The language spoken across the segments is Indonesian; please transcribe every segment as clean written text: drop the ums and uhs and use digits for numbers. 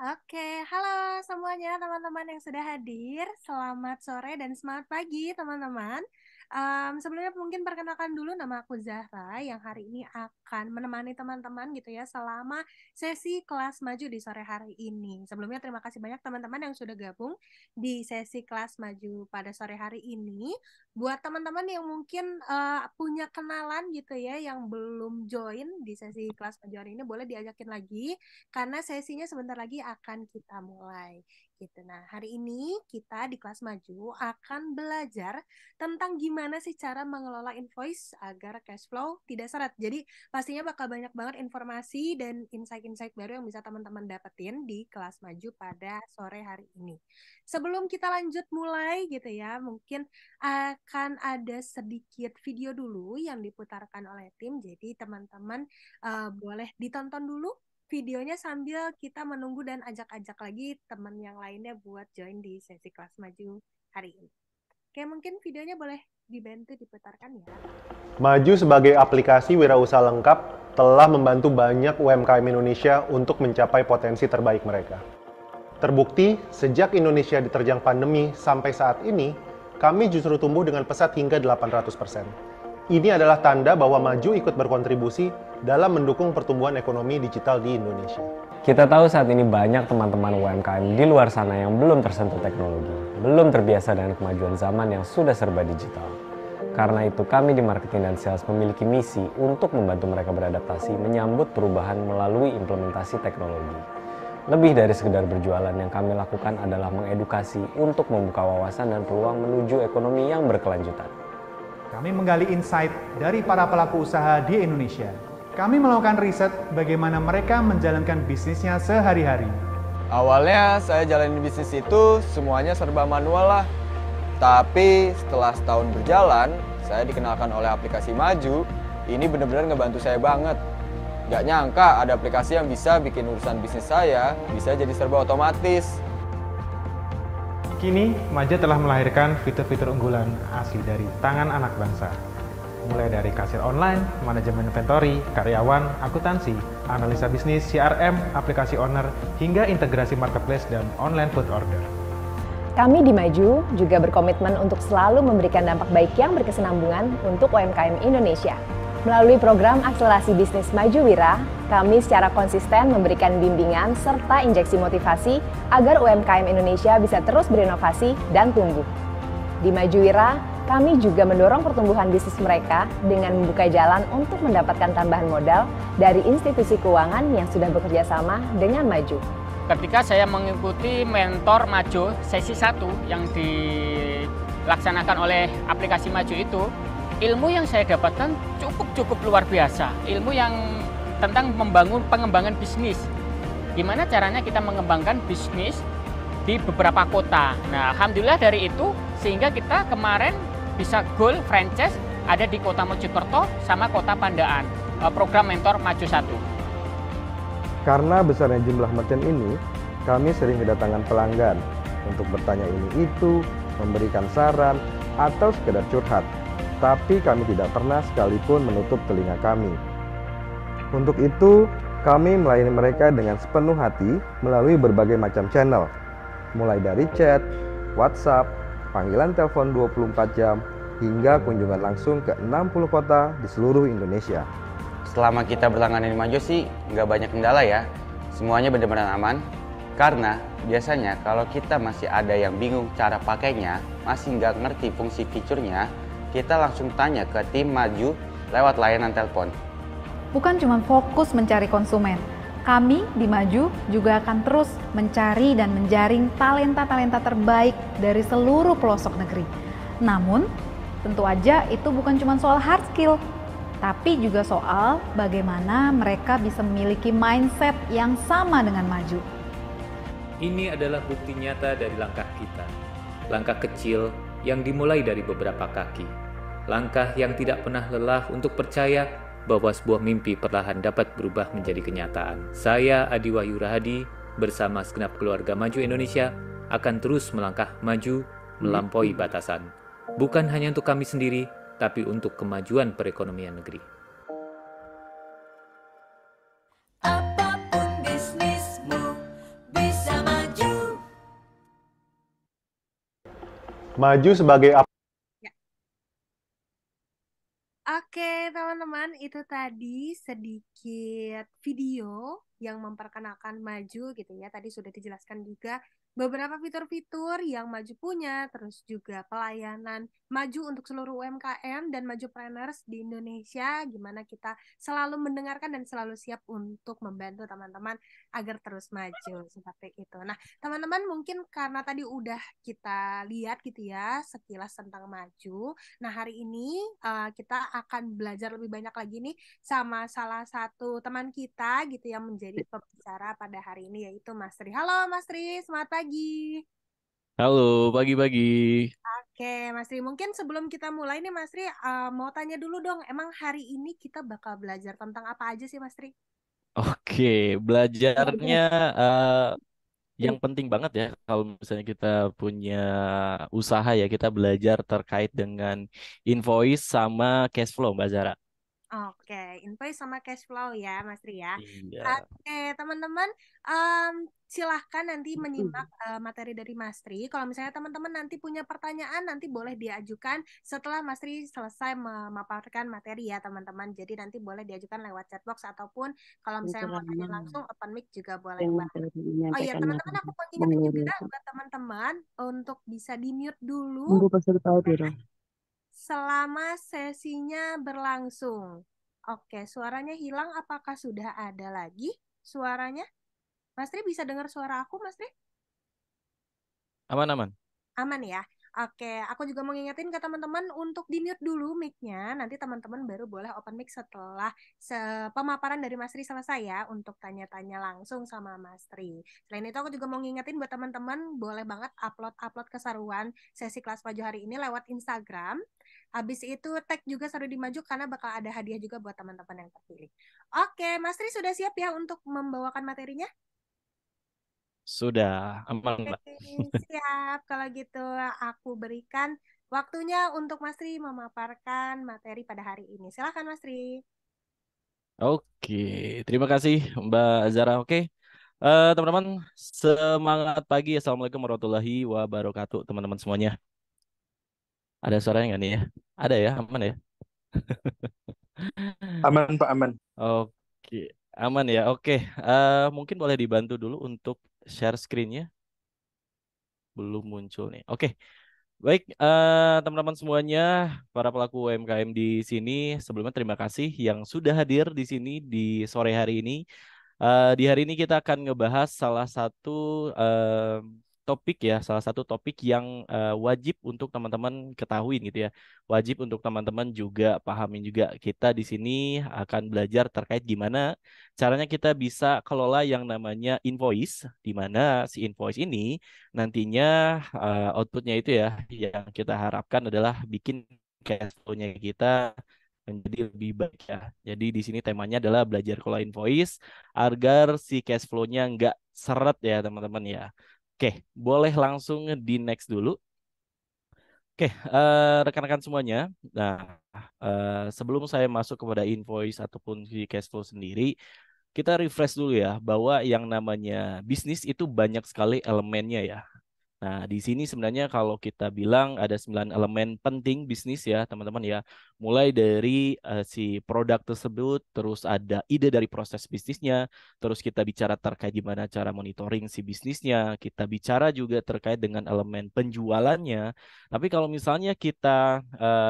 Oke, halo semuanya teman-teman yang sudah hadir. Selamat sore dan semangat pagi teman-teman. Sebelumnya mungkin perkenalkan dulu, nama aku Zahra yang hari ini akan menemani teman-teman gitu ya selama sesi kelas maju di sore hari ini. Sebelumnya terima kasih banyak teman-teman yang sudah gabung di sesi kelas maju pada sore hari ini. Buat teman-teman yang mungkin punya kenalan gitu ya yang belum join di sesi kelas maju hari ini, boleh diajakin lagi karena sesinya sebentar lagi akan kita mulai gitu. Nah, hari ini kita di kelas maju akan belajar tentang gimana sih cara mengelola invoice agar cash flow tidak seret. Jadi, pastinya bakal banyak banget informasi dan insight-insight baru yang bisa teman-teman dapetin di kelas maju pada sore hari ini. Sebelum kita lanjut mulai gitu ya, mungkin akan ada sedikit video dulu yang diputarkan oleh tim. Jadi, teman-teman boleh ditonton dulu videonya sambil kita menunggu dan ajak-ajak lagi teman yang lainnya buat join di sesi kelas maju hari ini. Oke, mungkin videonya boleh dibantu diputarkan ya. Maju sebagai aplikasi wirausaha lengkap telah membantu banyak UMKM Indonesia untuk mencapai potensi terbaik mereka. Terbukti, sejak Indonesia diterjang pandemi sampai saat ini, kami justru tumbuh dengan pesat hingga 800%. Ini adalah tanda bahwa Maju ikut berkontribusi dalam mendukung pertumbuhan ekonomi digital di Indonesia. Kita tahu saat ini banyak teman-teman UMKM di luar sana yang belum tersentuh teknologi, belum terbiasa dengan kemajuan zaman yang sudah serba digital. Karena itu kami di Marketing dan Sales memiliki misi untuk membantu mereka beradaptasi menyambut perubahan melalui implementasi teknologi. Lebih dari sekedar berjualan, yang kami lakukan adalah mengedukasi untuk membuka wawasan dan peluang menuju ekonomi yang berkelanjutan. Kami menggali insight dari para pelaku usaha di Indonesia. Kami melakukan riset bagaimana mereka menjalankan bisnisnya sehari-hari. Awalnya saya jalanin bisnis itu semuanya serba manual lah. Tapi setelah setahun berjalan, saya dikenalkan oleh aplikasi Maju. Ini benar-benar ngebantu saya banget. Gak nyangka ada aplikasi yang bisa bikin urusan bisnis saya bisa jadi serba otomatis. Kini, Maju telah melahirkan fitur-fitur unggulan asli dari tangan anak bangsa. Mulai dari kasir online, manajemen inventory, karyawan, akuntansi, analisa bisnis, CRM, aplikasi owner, hingga integrasi marketplace dan online food order. Kami di Maju juga berkomitmen untuk selalu memberikan dampak baik yang berkesinambungan untuk UMKM Indonesia. Melalui program akselerasi bisnis Maju Wira, kami secara konsisten memberikan bimbingan serta injeksi motivasi agar UMKM Indonesia bisa terus berinovasi dan tumbuh. Di Maju Wira, kami juga mendorong pertumbuhan bisnis mereka dengan membuka jalan untuk mendapatkan tambahan modal dari institusi keuangan yang sudah bekerja sama dengan Maju. Ketika saya mengikuti mentor Maju sesi 1 yang dilaksanakan oleh aplikasi Maju itu, ilmu yang saya dapatkan cukup luar biasa. Ilmu yang tentang pengembangan bisnis. Gimana caranya kita mengembangkan bisnis di beberapa kota. Nah, alhamdulillah dari itu sehingga kita kemarin bisa goal franchise ada di Kota Mojokerto sama Kota Pandaan. Program mentor Maju 1. Karena besarnya jumlah merchant ini, kami sering kedatangan pelanggan untuk bertanya ini itu, memberikan saran, atau sekedar curhat. Tapi kami tidak pernah sekalipun menutup telinga kami. Untuk itu, kami melayani mereka dengan sepenuh hati melalui berbagai macam channel, mulai dari chat, WhatsApp, panggilan telepon 24 jam, hingga kunjungan langsung ke 60 kota di seluruh Indonesia. Selama kita berlangganan di Maju sih nggak banyak kendala ya, semuanya benar-benar aman. Karena biasanya kalau kita masih ada yang bingung cara pakainya, masih nggak ngerti fungsi fiturnya, kita langsung tanya ke tim Maju lewat layanan telepon. Bukan cuma fokus mencari konsumen, kami di Maju juga akan terus mencari dan menjaring talenta-talenta terbaik dari seluruh pelosok negeri. Namun, tentu aja itu bukan cuma soal hard skill, tapi juga soal bagaimana mereka bisa memiliki mindset yang sama dengan Maju. Ini adalah bukti nyata dari langkah kita. Langkah kecil yang dimulai dari beberapa kaki. Langkah yang tidak pernah lelah untuk percaya bahwa sebuah mimpi perlahan dapat berubah menjadi kenyataan. Saya Adi Wahyu Rahadi bersama segenap keluarga Maju Indonesia akan terus melangkah maju melampaui batasan. Bukan hanya untuk kami sendiri, tapi untuk kemajuan perekonomian negeri. Apapun bisnismu, bisnis Maju sebagai Ya. Oke, teman-teman, itu tadi sedikit video yang memperkenalkan Maju gitu ya. Tadi sudah dijelaskan juga beberapa fitur-fitur yang Maju punya, terus juga pelayanan Maju untuk seluruh UMKM dan Majupreneurs di Indonesia, gimana kita selalu mendengarkan dan selalu siap untuk membantu teman-teman agar terus maju seperti itu. Nah, teman-teman mungkin karena tadi udah kita lihat gitu ya sekilas tentang Maju. Nah, hari ini kita akan belajar lebih banyak lagi nih sama salah satu teman kita gitu yang menjadi pembicara pada hari ini yaitu Mas Tri. Halo Mas Tri, selamat pagi. Halo, pagi-pagi. Oke, Mas Tri, mungkin sebelum kita mulai nih Mas Tri, mau tanya dulu dong, emang hari ini kita bakal belajar tentang apa aja sih Mas Tri? Oke, belajarnya yang penting banget ya kalau misalnya kita punya usaha ya, kita belajar terkait dengan invoice sama cash flow, Mbak Zara. Oke, invoice sama cash flow ya, Mas Tri ya. Iya. Oke, teman-teman, silahkan nanti menyimak materi dari Mas Tri. Kalau misalnya teman-teman nanti punya pertanyaan, nanti boleh diajukan setelah Mas Tri selesai memaparkan materi ya, teman-teman. Jadi nanti boleh diajukan lewat chatbox ataupun kalau misalnya mau tanya langsung open mic juga boleh banget. Oh iya, teman-teman, aku mau ingetin juga buat teman-teman untuk bisa di-mute dulu selama sesinya berlangsung. Oke, suaranya hilang. Apakah sudah ada lagi suaranya? Mas Tri bisa dengar suara aku, Mas Tri? Aman-aman. Aman ya? Oke, aku juga mau ngingetin ke teman-teman untuk di-mute dulu mic-nya. Nanti teman-teman baru boleh open mic setelah pemaparan dari Mas Tri selesai ya, untuk tanya-tanya langsung sama Mas Tri. Selain itu aku juga mau ngingetin buat teman-teman, boleh banget upload keseruan sesi kelas Maju hari ini lewat Instagram. Habis itu tag juga Seru di Maju karena bakal ada hadiah juga buat teman-teman yang terpilih. Oke, Mas Tri sudah siap ya untuk membawakan materinya? Sudah aman, Mbak. Siap, kalau gitu aku berikan waktunya untuk Mas Tri memaparkan materi pada hari ini. Silakan Mas Tri. Oke, terima kasih Mbak Zara. Oke, teman-teman, semangat pagi. Assalamualaikum warahmatullahi wabarakatuh, teman-teman semuanya. Ada suaranya nggak nih ya? Ada ya, aman ya? Aman Pak, aman. Oke, aman ya. Oke, mungkin boleh dibantu dulu untuk share screen-nya. Belum muncul nih. Oke, baik teman-teman semuanya, para pelaku UMKM di sini, sebelumnya terima kasih yang sudah hadir di sini di sore hari ini. Di hari ini kita akan ngebahas salah satu topik ya, salah satu topik yang wajib untuk teman-teman ketahui gitu ya. Wajib untuk teman-teman juga pahamin juga. Kita di sini akan belajar terkait gimana caranya kita bisa kelola yang namanya invoice, di mana si invoice ini nantinya outputnya itu ya, yang kita harapkan adalah bikin cash flow-nya kita menjadi lebih baik ya. Jadi di sini temanya adalah belajar kelola invoice agar si cash flow-nya nggak seret ya teman-teman ya. Oke, boleh langsung di next dulu. Oke, rekan-rekan semuanya. Nah, sebelum saya masuk kepada invoice ataupun si cash flow sendiri, kita refresh dulu ya bahwa yang namanya bisnis itu banyak sekali elemennya ya. Nah, di sini sebenarnya kalau kita bilang ada 9 elemen penting bisnis ya, teman-teman ya. Mulai dari si produk tersebut, terus ada ide dari proses bisnisnya, terus kita bicara terkait gimana cara monitoring si bisnisnya, kita bicara juga terkait dengan elemen penjualannya. Tapi kalau misalnya kita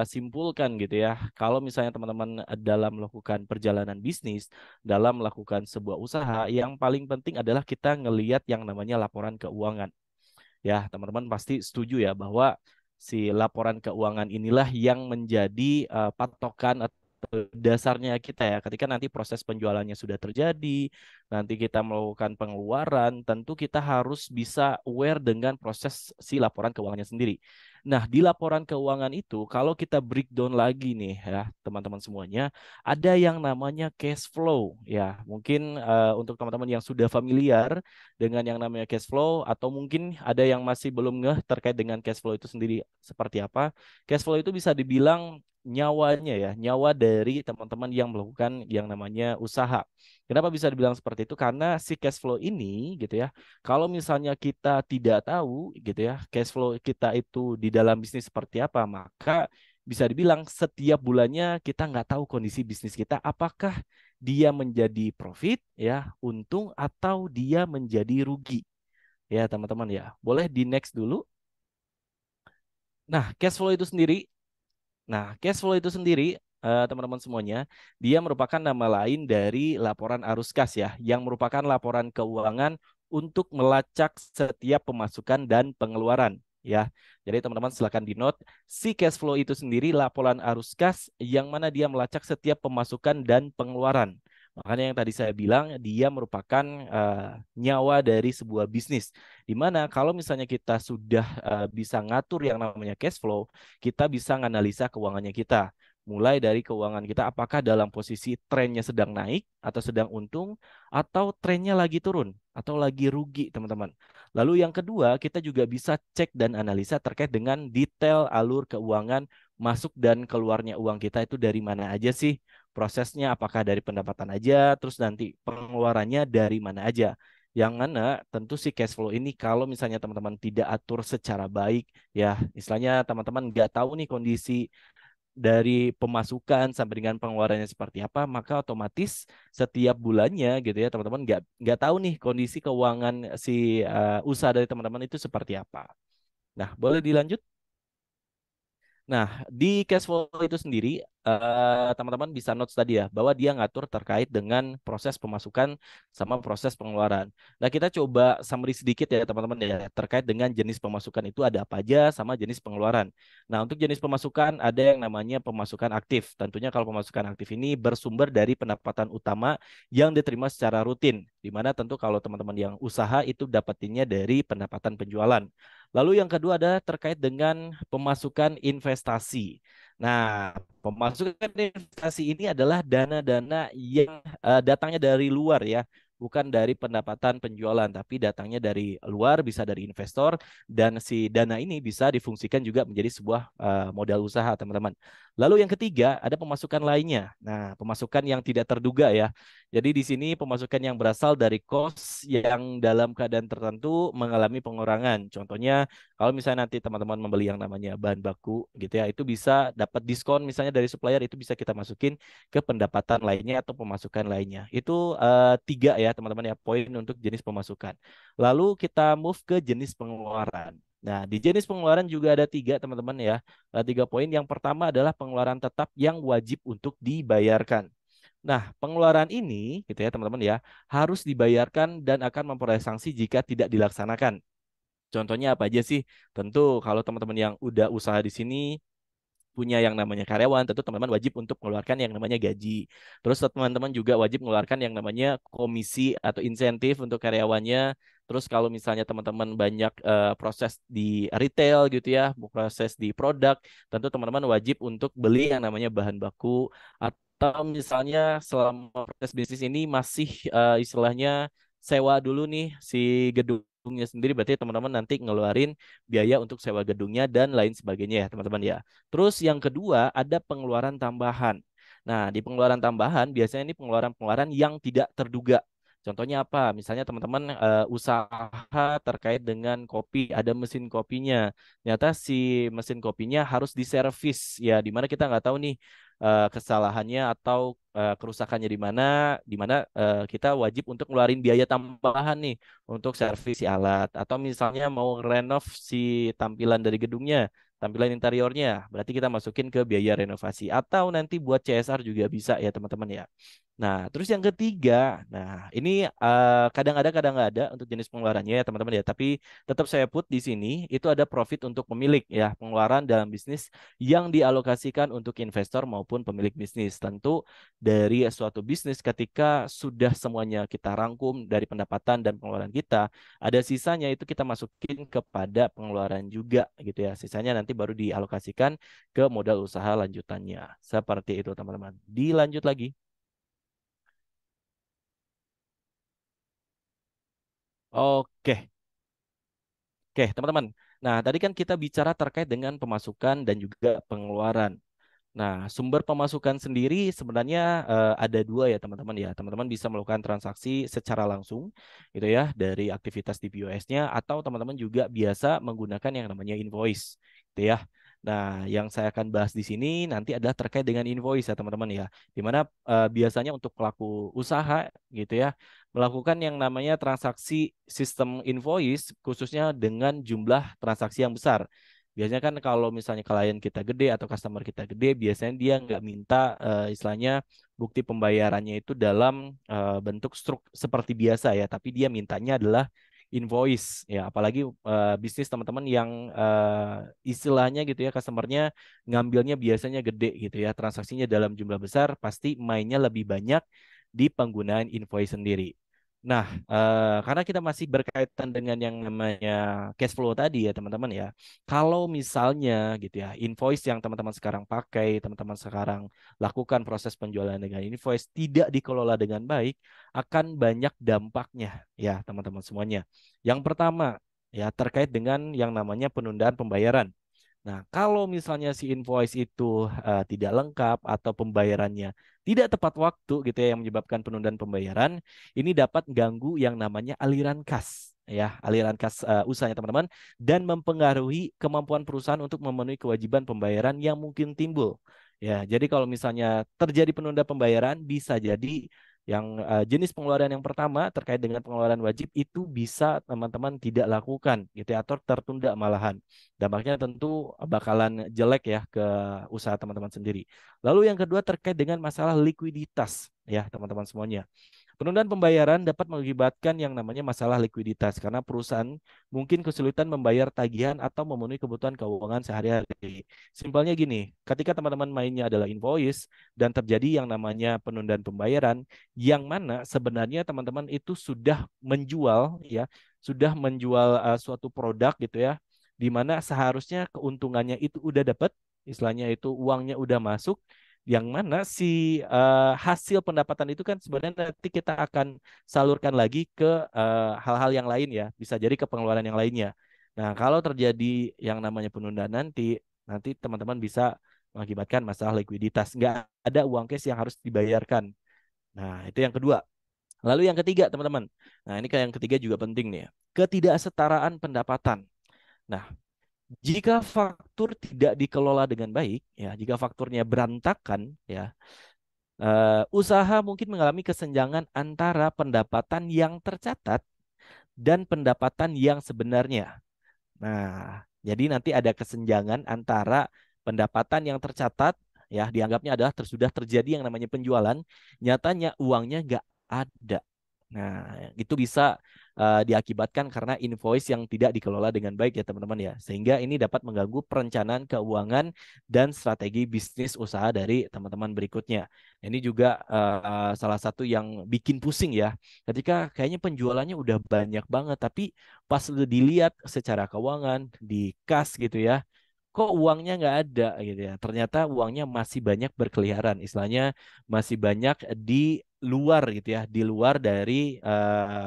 simpulkan gitu ya, kalau misalnya teman-teman dalam melakukan perjalanan bisnis, dalam melakukan sebuah usaha, yang paling penting adalah kita ngelihat yang namanya laporan keuangan. Ya, teman-teman pasti setuju ya bahwa si laporan keuangan inilah yang menjadi patokan atau dasarnya kita ya. Ketika nanti proses penjualannya sudah terjadi, nanti kita melakukan pengeluaran, tentu kita harus bisa aware dengan proses si laporan keuangannya sendiri. Nah, di laporan keuangan itu, kalau kita breakdown lagi nih ya, teman-teman semuanya, ada yang namanya cash flow ya. Mungkin untuk teman-teman yang sudah familiar dengan yang namanya cash flow atau mungkin ada yang masih belum ngeh terkait dengan cash flow itu sendiri seperti apa. Cash flow itu bisa dibilang nyawanya ya, nyawa dari teman-teman yang melakukan yang namanya usaha. Kenapa bisa dibilang seperti itu? Karena si cash flow ini gitu ya, kalau misalnya kita tidak tahu gitu ya, cash flow kita itu di dalam bisnis seperti apa, maka bisa dibilang setiap bulannya kita nggak tahu kondisi bisnis kita, apakah dia menjadi profit ya, untung atau dia menjadi rugi. Ya, teman-teman ya. Boleh di next dulu. Nah, cash flow itu sendiri cash flow itu sendiri, teman-teman semuanya, dia merupakan nama lain dari laporan arus kas ya, yang merupakan laporan keuangan untuk melacak setiap pemasukan dan pengeluaran ya. Jadi teman-teman silakan di note, si cash flow itu sendiri laporan arus kas yang mana dia melacak setiap pemasukan dan pengeluaran. Makanya yang tadi saya bilang dia merupakan nyawa dari sebuah bisnis. Di mana kalau misalnya kita sudah bisa ngatur yang namanya cash flow, kita bisa menganalisa keuangannya kita. Mulai dari keuangan kita apakah dalam posisi trennya sedang naik atau sedang untung atau trennya lagi turun atau lagi rugi, teman-teman. Lalu yang kedua, kita juga bisa cek dan analisa terkait dengan detail alur keuangan masuk dan keluarnya uang kita itu dari mana aja sih. Prosesnya apakah dari pendapatan aja, terus nanti pengeluarannya dari mana aja. Yang mana tentu si cash flow ini kalau misalnya teman-teman tidak atur secara baik, ya istilahnya teman-teman nggak tahu nih kondisi dari pemasukan sampai dengan pengeluarannya seperti apa, maka otomatis setiap bulannya gitu ya teman-teman nggak tahu nih kondisi keuangan si usaha dari teman-teman itu seperti apa. Nah, boleh dilanjut? Nah, di cash flow itu sendiri, teman-teman bisa notes tadi ya, bahwa dia ngatur terkait dengan proses pemasukan sama proses pengeluaran. Nah, kita coba summary sedikit ya teman-teman ya, terkait dengan jenis pemasukan itu ada apa aja sama jenis pengeluaran. Nah, untuk jenis pemasukan ada yang namanya pemasukan aktif. Tentunya kalau pemasukan aktif ini bersumber dari pendapatan utama yang diterima secara rutin, di mana tentu kalau teman-teman yang usaha itu dapetinnya dari pendapatan penjualan. Lalu yang kedua ada terkait dengan pemasukan investasi. Nah, pemasukan investasi ini adalah dana-dana yang datangnya dari luar ya, bukan dari pendapatan penjualan, tapi datangnya dari luar, bisa dari investor, dan si dana ini bisa difungsikan juga menjadi sebuah modal usaha, teman-teman. Lalu yang ketiga ada pemasukan lainnya. Nah, pemasukan yang tidak terduga ya. Jadi di sini pemasukan yang berasal dari cost yang dalam keadaan tertentu mengalami pengurangan. Contohnya kalau misalnya nanti teman-teman membeli yang namanya bahan baku gitu ya, itu bisa dapat diskon misalnya dari supplier, itu bisa kita masukin ke pendapatan lainnya atau pemasukan lainnya. Itu tiga ya teman-teman ya poin untuk jenis pemasukan. Lalu kita move ke jenis pengeluaran. Nah, di jenis pengeluaran juga ada tiga teman-teman ya. Tiga poin. Yang pertama adalah pengeluaran tetap yang wajib untuk dibayarkan. Nah, pengeluaran ini gitu ya teman-teman ya, harus dibayarkan dan akan memperoleh sanksi jika tidak dilaksanakan. Contohnya apa aja sih? Tentu kalau teman-teman yang udah usaha di sini punya yang namanya karyawan, tentu teman-teman wajib untuk mengeluarkan yang namanya gaji. Terus teman-teman juga wajib mengeluarkan yang namanya komisi atau insentif untuk karyawannya. Terus kalau misalnya teman-teman banyak proses di retail gitu ya, proses di produk, tentu teman-teman wajib untuk beli yang namanya bahan baku. Atau misalnya selama proses bisnis ini masih istilahnya sewa dulu nih si gedungnya sendiri, berarti teman-teman nanti ngeluarin biaya untuk sewa gedungnya dan lain sebagainya ya teman-teman ya. Terus yang kedua ada pengeluaran tambahan. Nah, di pengeluaran tambahan biasanya ini pengeluaran-pengeluaran yang tidak terduga. Contohnya apa? Misalnya teman-teman usaha terkait dengan kopi, ada mesin kopinya. Ternyata si mesin kopinya harus diservis ya, di mana kita nggak tahu nih kesalahannya atau kerusakannya di mana kita wajib untuk ngeluarin biaya tambahan nih untuk servis si alat, atau misalnya mau renov si tampilan dari gedungnya, tampilan interiornya, berarti kita masukin ke biaya renovasi, atau nanti buat CSR juga bisa ya teman-teman ya. Nah, terus yang ketiga, nah ini kadang ada kadang nggak ada untuk jenis pengeluarannya ya teman-teman ya, tapi tetap saya put di sini itu ada profit untuk pemilik ya, pengeluaran dalam bisnis yang dialokasikan untuk investor maupun pemilik bisnis. Tentu dari suatu bisnis ketika sudah semuanya kita rangkum dari pendapatan dan pengeluaran kita, ada sisanya itu kita masukin kepada pengeluaran juga gitu ya. Sisanya nanti baru dialokasikan ke modal usaha lanjutannya. Seperti itu teman-teman. Dilanjut lagi. Oke. Oke, teman-teman. Nah, tadi kan kita bicara terkait dengan pemasukan dan juga pengeluaran. Nah, sumber pemasukan sendiri sebenarnya ada dua ya teman-teman ya. Teman-teman bisa melakukan transaksi secara langsung gitu ya dari aktivitas di POS-nya atau teman-teman juga biasa menggunakan yang namanya invoice gitu ya. Nah, yang saya akan bahas di sini nanti adalah terkait dengan invoice ya teman-teman ya. Di mana biasanya untuk pelaku usaha gitu ya melakukan yang namanya transaksi sistem invoice khususnya dengan jumlah transaksi yang besar. Biasanya kan kalau misalnya klien kita gede atau customer kita gede, biasanya dia nggak minta istilahnya bukti pembayarannya itu dalam bentuk struk seperti biasa ya, tapi dia mintanya adalah invoice ya. Apalagi bisnis teman-teman yang istilahnya gitu ya, customernya ngambilnya biasanya gede gitu ya, transaksinya dalam jumlah besar, pasti mainnya lebih banyak di penggunaan invoice sendiri. Nah, karena kita masih berkaitan dengan yang namanya cash flow tadi ya teman-teman ya. Kalau misalnya gitu ya, invoice yang teman-teman sekarang pakai, teman-teman sekarang lakukan proses penjualan dengan invoice tidak dikelola dengan baik, akan banyak dampaknya ya teman-teman semuanya. Yang pertama ya terkait dengan yang namanya penundaan pembayaran. Nah, kalau misalnya si invoice itu tidak lengkap atau pembayarannya tidak tepat waktu gitu ya yang menyebabkan penundaan pembayaran, ini dapat ganggu yang namanya aliran kas ya, aliran kas usahanya teman-teman dan mempengaruhi kemampuan perusahaan untuk memenuhi kewajiban pembayaran yang mungkin timbul. Ya, jadi kalau misalnya terjadi penundaan pembayaran bisa jadi yang jenis pengeluaran yang pertama terkait dengan pengeluaran wajib itu bisa teman-teman tidak lakukan gitu ya, atau tertunda malahan. Dampaknya tentu bakalan jelek ya ke usaha teman-teman sendiri. Lalu yang kedua terkait dengan masalah likuiditas ya teman-teman semuanya. Penundaan pembayaran dapat mengakibatkan yang namanya masalah likuiditas karena perusahaan mungkin kesulitan membayar tagihan atau memenuhi kebutuhan keuangan sehari-hari. Simpelnya gini, ketika teman-teman mainnya adalah invoice dan terjadi yang namanya penundaan pembayaran, yang mana sebenarnya teman-teman itu sudah menjual ya, sudah menjual suatu produk gitu ya, di mana seharusnya keuntungannya itu udah dapat, istilahnya itu uangnya udah masuk, yang mana si hasil pendapatan itu kan sebenarnya nanti kita akan salurkan lagi ke hal-hal yang lain ya, bisa jadi ke pengeluaran yang lainnya. Nah, kalau terjadi yang namanya penundaan nanti teman-teman bisa mengakibatkan masalah likuiditas, nggak ada uang cash yang harus dibayarkan. Nah, itu yang kedua. Lalu yang ketiga, teman-teman. Nah, ini kayak yang ketiga juga penting nih ya. Ketidaksetaraan pendapatan. Nah, jika faktur tidak dikelola dengan baik, ya, jika fakturnya berantakan, ya, usaha mungkin mengalami kesenjangan antara pendapatan yang tercatat dan pendapatan yang sebenarnya. Nah, jadi nanti ada kesenjangan antara pendapatan yang tercatat, ya, dianggapnya adalah sudah terjadi yang namanya penjualan, nyatanya uangnya nggak ada. Nah, itu bisa diakibatkan karena invoice yang tidak dikelola dengan baik ya teman-teman ya. Sehingga ini dapat mengganggu perencanaan keuangan dan strategi bisnis usaha dari teman-teman berikutnya. Ini juga salah satu yang bikin pusing ya. Ketika kayaknya penjualannya udah banyak banget, tapi pas lu dilihat secara keuangan di kas gitu ya, kok uangnya nggak ada gitu ya. Ternyata uangnya masih banyak berkeliaran, istilahnya masih banyak di luar gitu ya, di luar dari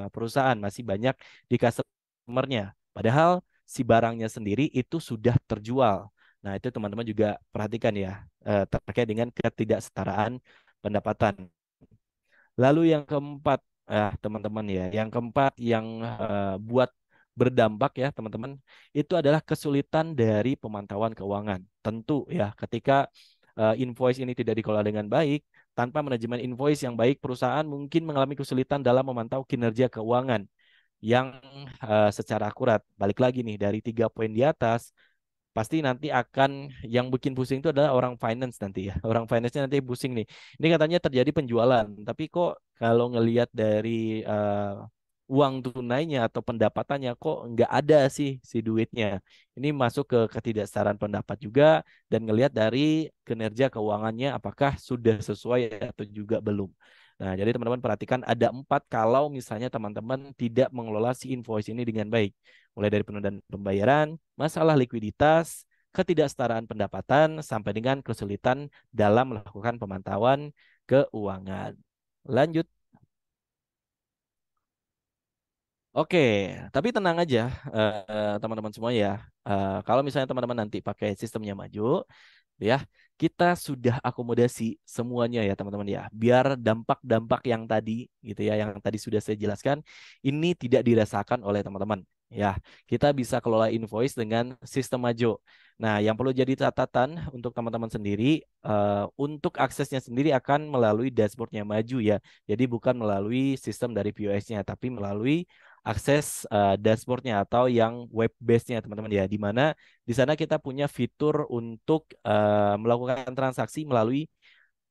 perusahaan, masih banyak di customernya. Padahal si barangnya sendiri itu sudah terjual. Nah, itu teman-teman juga perhatikan ya, terkait dengan ketidaksetaraan pendapatan. Lalu yang keempat, teman-teman ya, yang keempat yang buat berdampak ya teman-teman, itu adalah kesulitan dari pemantauan keuangan. Tentu ya, ketika invoice ini tidak dikelola dengan baik, tanpa manajemen invoice yang baik, perusahaan mungkin mengalami kesulitan dalam memantau kinerja keuangan yang secara akurat. Balik lagi nih, dari 3 poin di atas, pasti nanti akan yang bikin pusing itu adalah orang finance nanti ya. Orang finance-nya nanti pusing nih. Ini katanya terjadi penjualan, tapi kok kalau ngelihat dari uang tunainya atau pendapatannya kok nggak ada sih si duitnya. Ini masuk ke ketidaksetaraan pendapat juga dan ngelihat dari kinerja keuangannya apakah sudah sesuai atau juga belum. Nah, jadi teman-teman perhatikan ada 4 kalau misalnya teman-teman tidak mengelola si invoice ini dengan baik. Mulai dari penundaan pembayaran, masalah likuiditas, ketidaksetaraan pendapatan, sampai dengan kesulitan dalam melakukan pemantauan keuangan. Lanjut. Oke, tapi tenang aja teman-teman semua ya. Kalau misalnya teman-teman nanti pakai sistemnya maju, ya. Kita sudah akomodasi semuanya ya teman-teman ya. Biar dampak-dampak yang tadi gitu ya, yang tadi sudah saya jelaskan ini tidak dirasakan oleh teman-teman. Ya, kita bisa kelola invoice dengan sistem Majo. Nah, yang perlu jadi catatan untuk teman-teman sendiri, untuk aksesnya sendiri akan melalui dashboardnya Maju ya. Jadi bukan melalui sistem dari POS-nya, tapi melalui akses dashboardnya atau yang web base-nya teman-teman ya. Di mana di sana kita punya fitur untuk melakukan transaksi melalui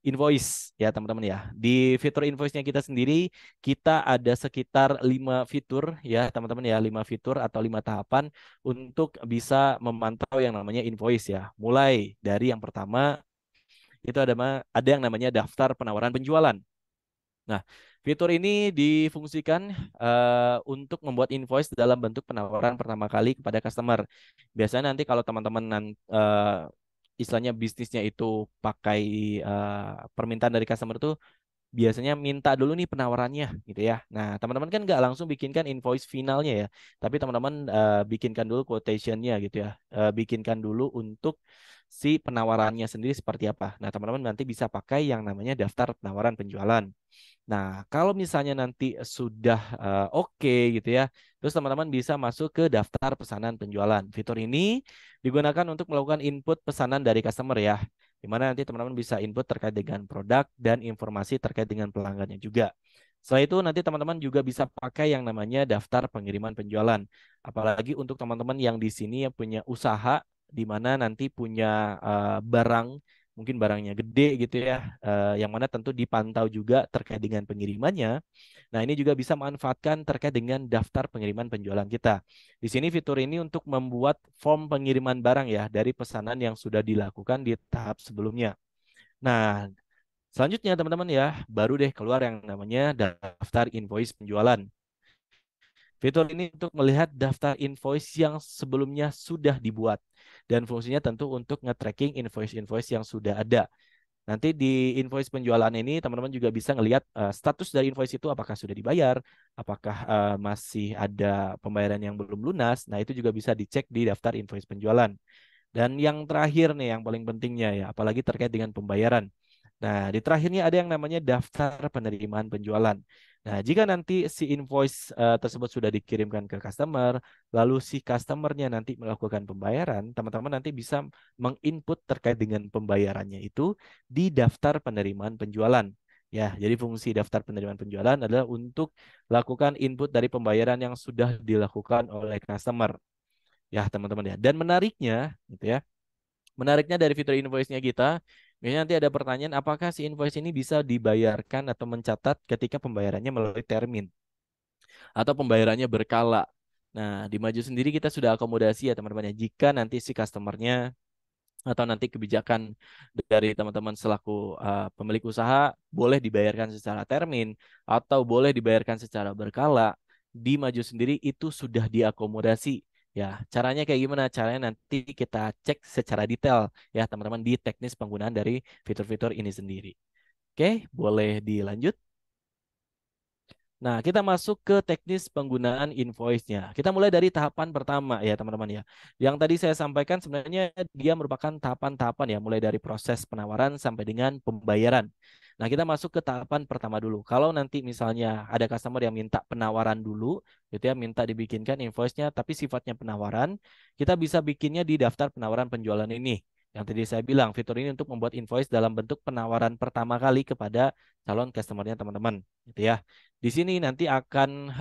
invoice ya teman-teman ya. Di fitur invoice-nya kita sendiri kita ada sekitar 5 fitur ya teman-teman ya, 5 fitur atau 5 tahapan untuk bisa memantau yang namanya invoice ya. Mulai dari yang pertama itu ada yang namanya daftar penawaran penjualan. Nah, fitur ini difungsikan untuk membuat invoice dalam bentuk penawaran pertama kali kepada customer. Biasanya nanti kalau teman-teman istilahnya bisnisnya itu pakai permintaan dari customer itu biasanya minta dulu nih penawarannya gitu ya. Nah, teman-teman kan nggak langsung bikinkan invoice finalnya ya, tapi teman-teman bikinkan dulu quotationnya gitu ya. Bikinkan dulu untuk si penawarannya sendiri seperti apa. Nah, teman-teman nanti bisa pakai yang namanya daftar penawaran penjualan. Nah, kalau misalnya nanti sudah oke gitu ya, terus teman-teman bisa masuk ke daftar pesanan penjualan. Fitur ini digunakan untuk melakukan input pesanan dari customer ya, di mana nanti teman-teman bisa input terkait dengan produk dan informasi terkait dengan pelanggannya juga. Setelah itu nanti teman-teman juga bisa pakai yang namanya daftar pengiriman penjualan. Apalagi untuk teman-teman yang di sini yang punya usaha, di mana nanti punya barang mungkin barangnya gede gitu ya, yang mana tentu dipantau juga terkait dengan pengirimannya. Nah, ini juga bisa manfaatkan terkait dengan daftar pengiriman penjualan kita. Di sini fitur ini untuk membuat form pengiriman barang ya dari pesanan yang sudah dilakukan di tahap sebelumnya. Nah, selanjutnya teman-teman ya, baru deh keluar yang namanya daftar invoice penjualan. Fitur ini untuk melihat daftar invoice yang sebelumnya sudah dibuat. Dan fungsinya tentu untuk nge-tracking invoice-invoice yang sudah ada. Nanti di invoice penjualan ini teman-teman juga bisa ngelihat status dari invoice itu apakah sudah dibayar, apakah masih ada pembayaran yang belum lunas. Nah, itu juga bisa dicek di daftar invoice penjualan. Dan yang terakhir nih yang paling pentingnya ya, apalagi terkait dengan pembayaran. Nah, di terakhirnya ada yang namanya daftar penerimaan penjualan. Nah, jika nanti si invoice tersebut sudah dikirimkan ke customer, lalu si customernya nanti melakukan pembayaran, teman-teman nanti bisa menginput terkait dengan pembayarannya itu di daftar penerimaan penjualan. Ya, jadi fungsi daftar penerimaan penjualan adalah untuk lakukan input dari pembayaran yang sudah dilakukan oleh customer. Ya, teman-teman ya. Dan menariknya, gitu ya. Menariknya dari fitur invoice-nya kita, misalnya nanti ada pertanyaan apakah si invoice ini bisa dibayarkan atau mencatat ketika pembayarannya melalui termin atau pembayarannya berkala. Nah, di Maju sendiri kita sudah akomodasi ya teman-teman ya. Jika nanti si customernya atau nanti kebijakan dari teman-teman selaku pemilik usaha boleh dibayarkan secara termin atau boleh dibayarkan secara berkala, di Maju sendiri itu sudah diakomodasi. Ya, caranya kayak gimana? Caranya nanti kita cek secara detail ya teman-teman di teknis penggunaan dari fitur-fitur ini sendiri. Oke, boleh dilanjut. Nah, kita masuk ke teknis penggunaan invoice-nya. Kita mulai dari tahapan pertama ya teman-teman ya. Yang tadi saya sampaikan sebenarnya dia merupakan tahapan-tahapan ya, mulai dari proses penawaran sampai dengan pembayaran. Nah, kita masuk ke tahapan pertama dulu. Kalau nanti misalnya ada customer yang minta penawaran dulu, gitu ya, minta dibikinkan invoice-nya, tapi sifatnya penawaran, kita bisa bikinnya di daftar penawaran penjualan ini. Yang tadi saya bilang, fitur ini untuk membuat invoice dalam bentuk penawaran pertama kali kepada calon customer-nya teman-teman, gitu ya. Di sini nanti akan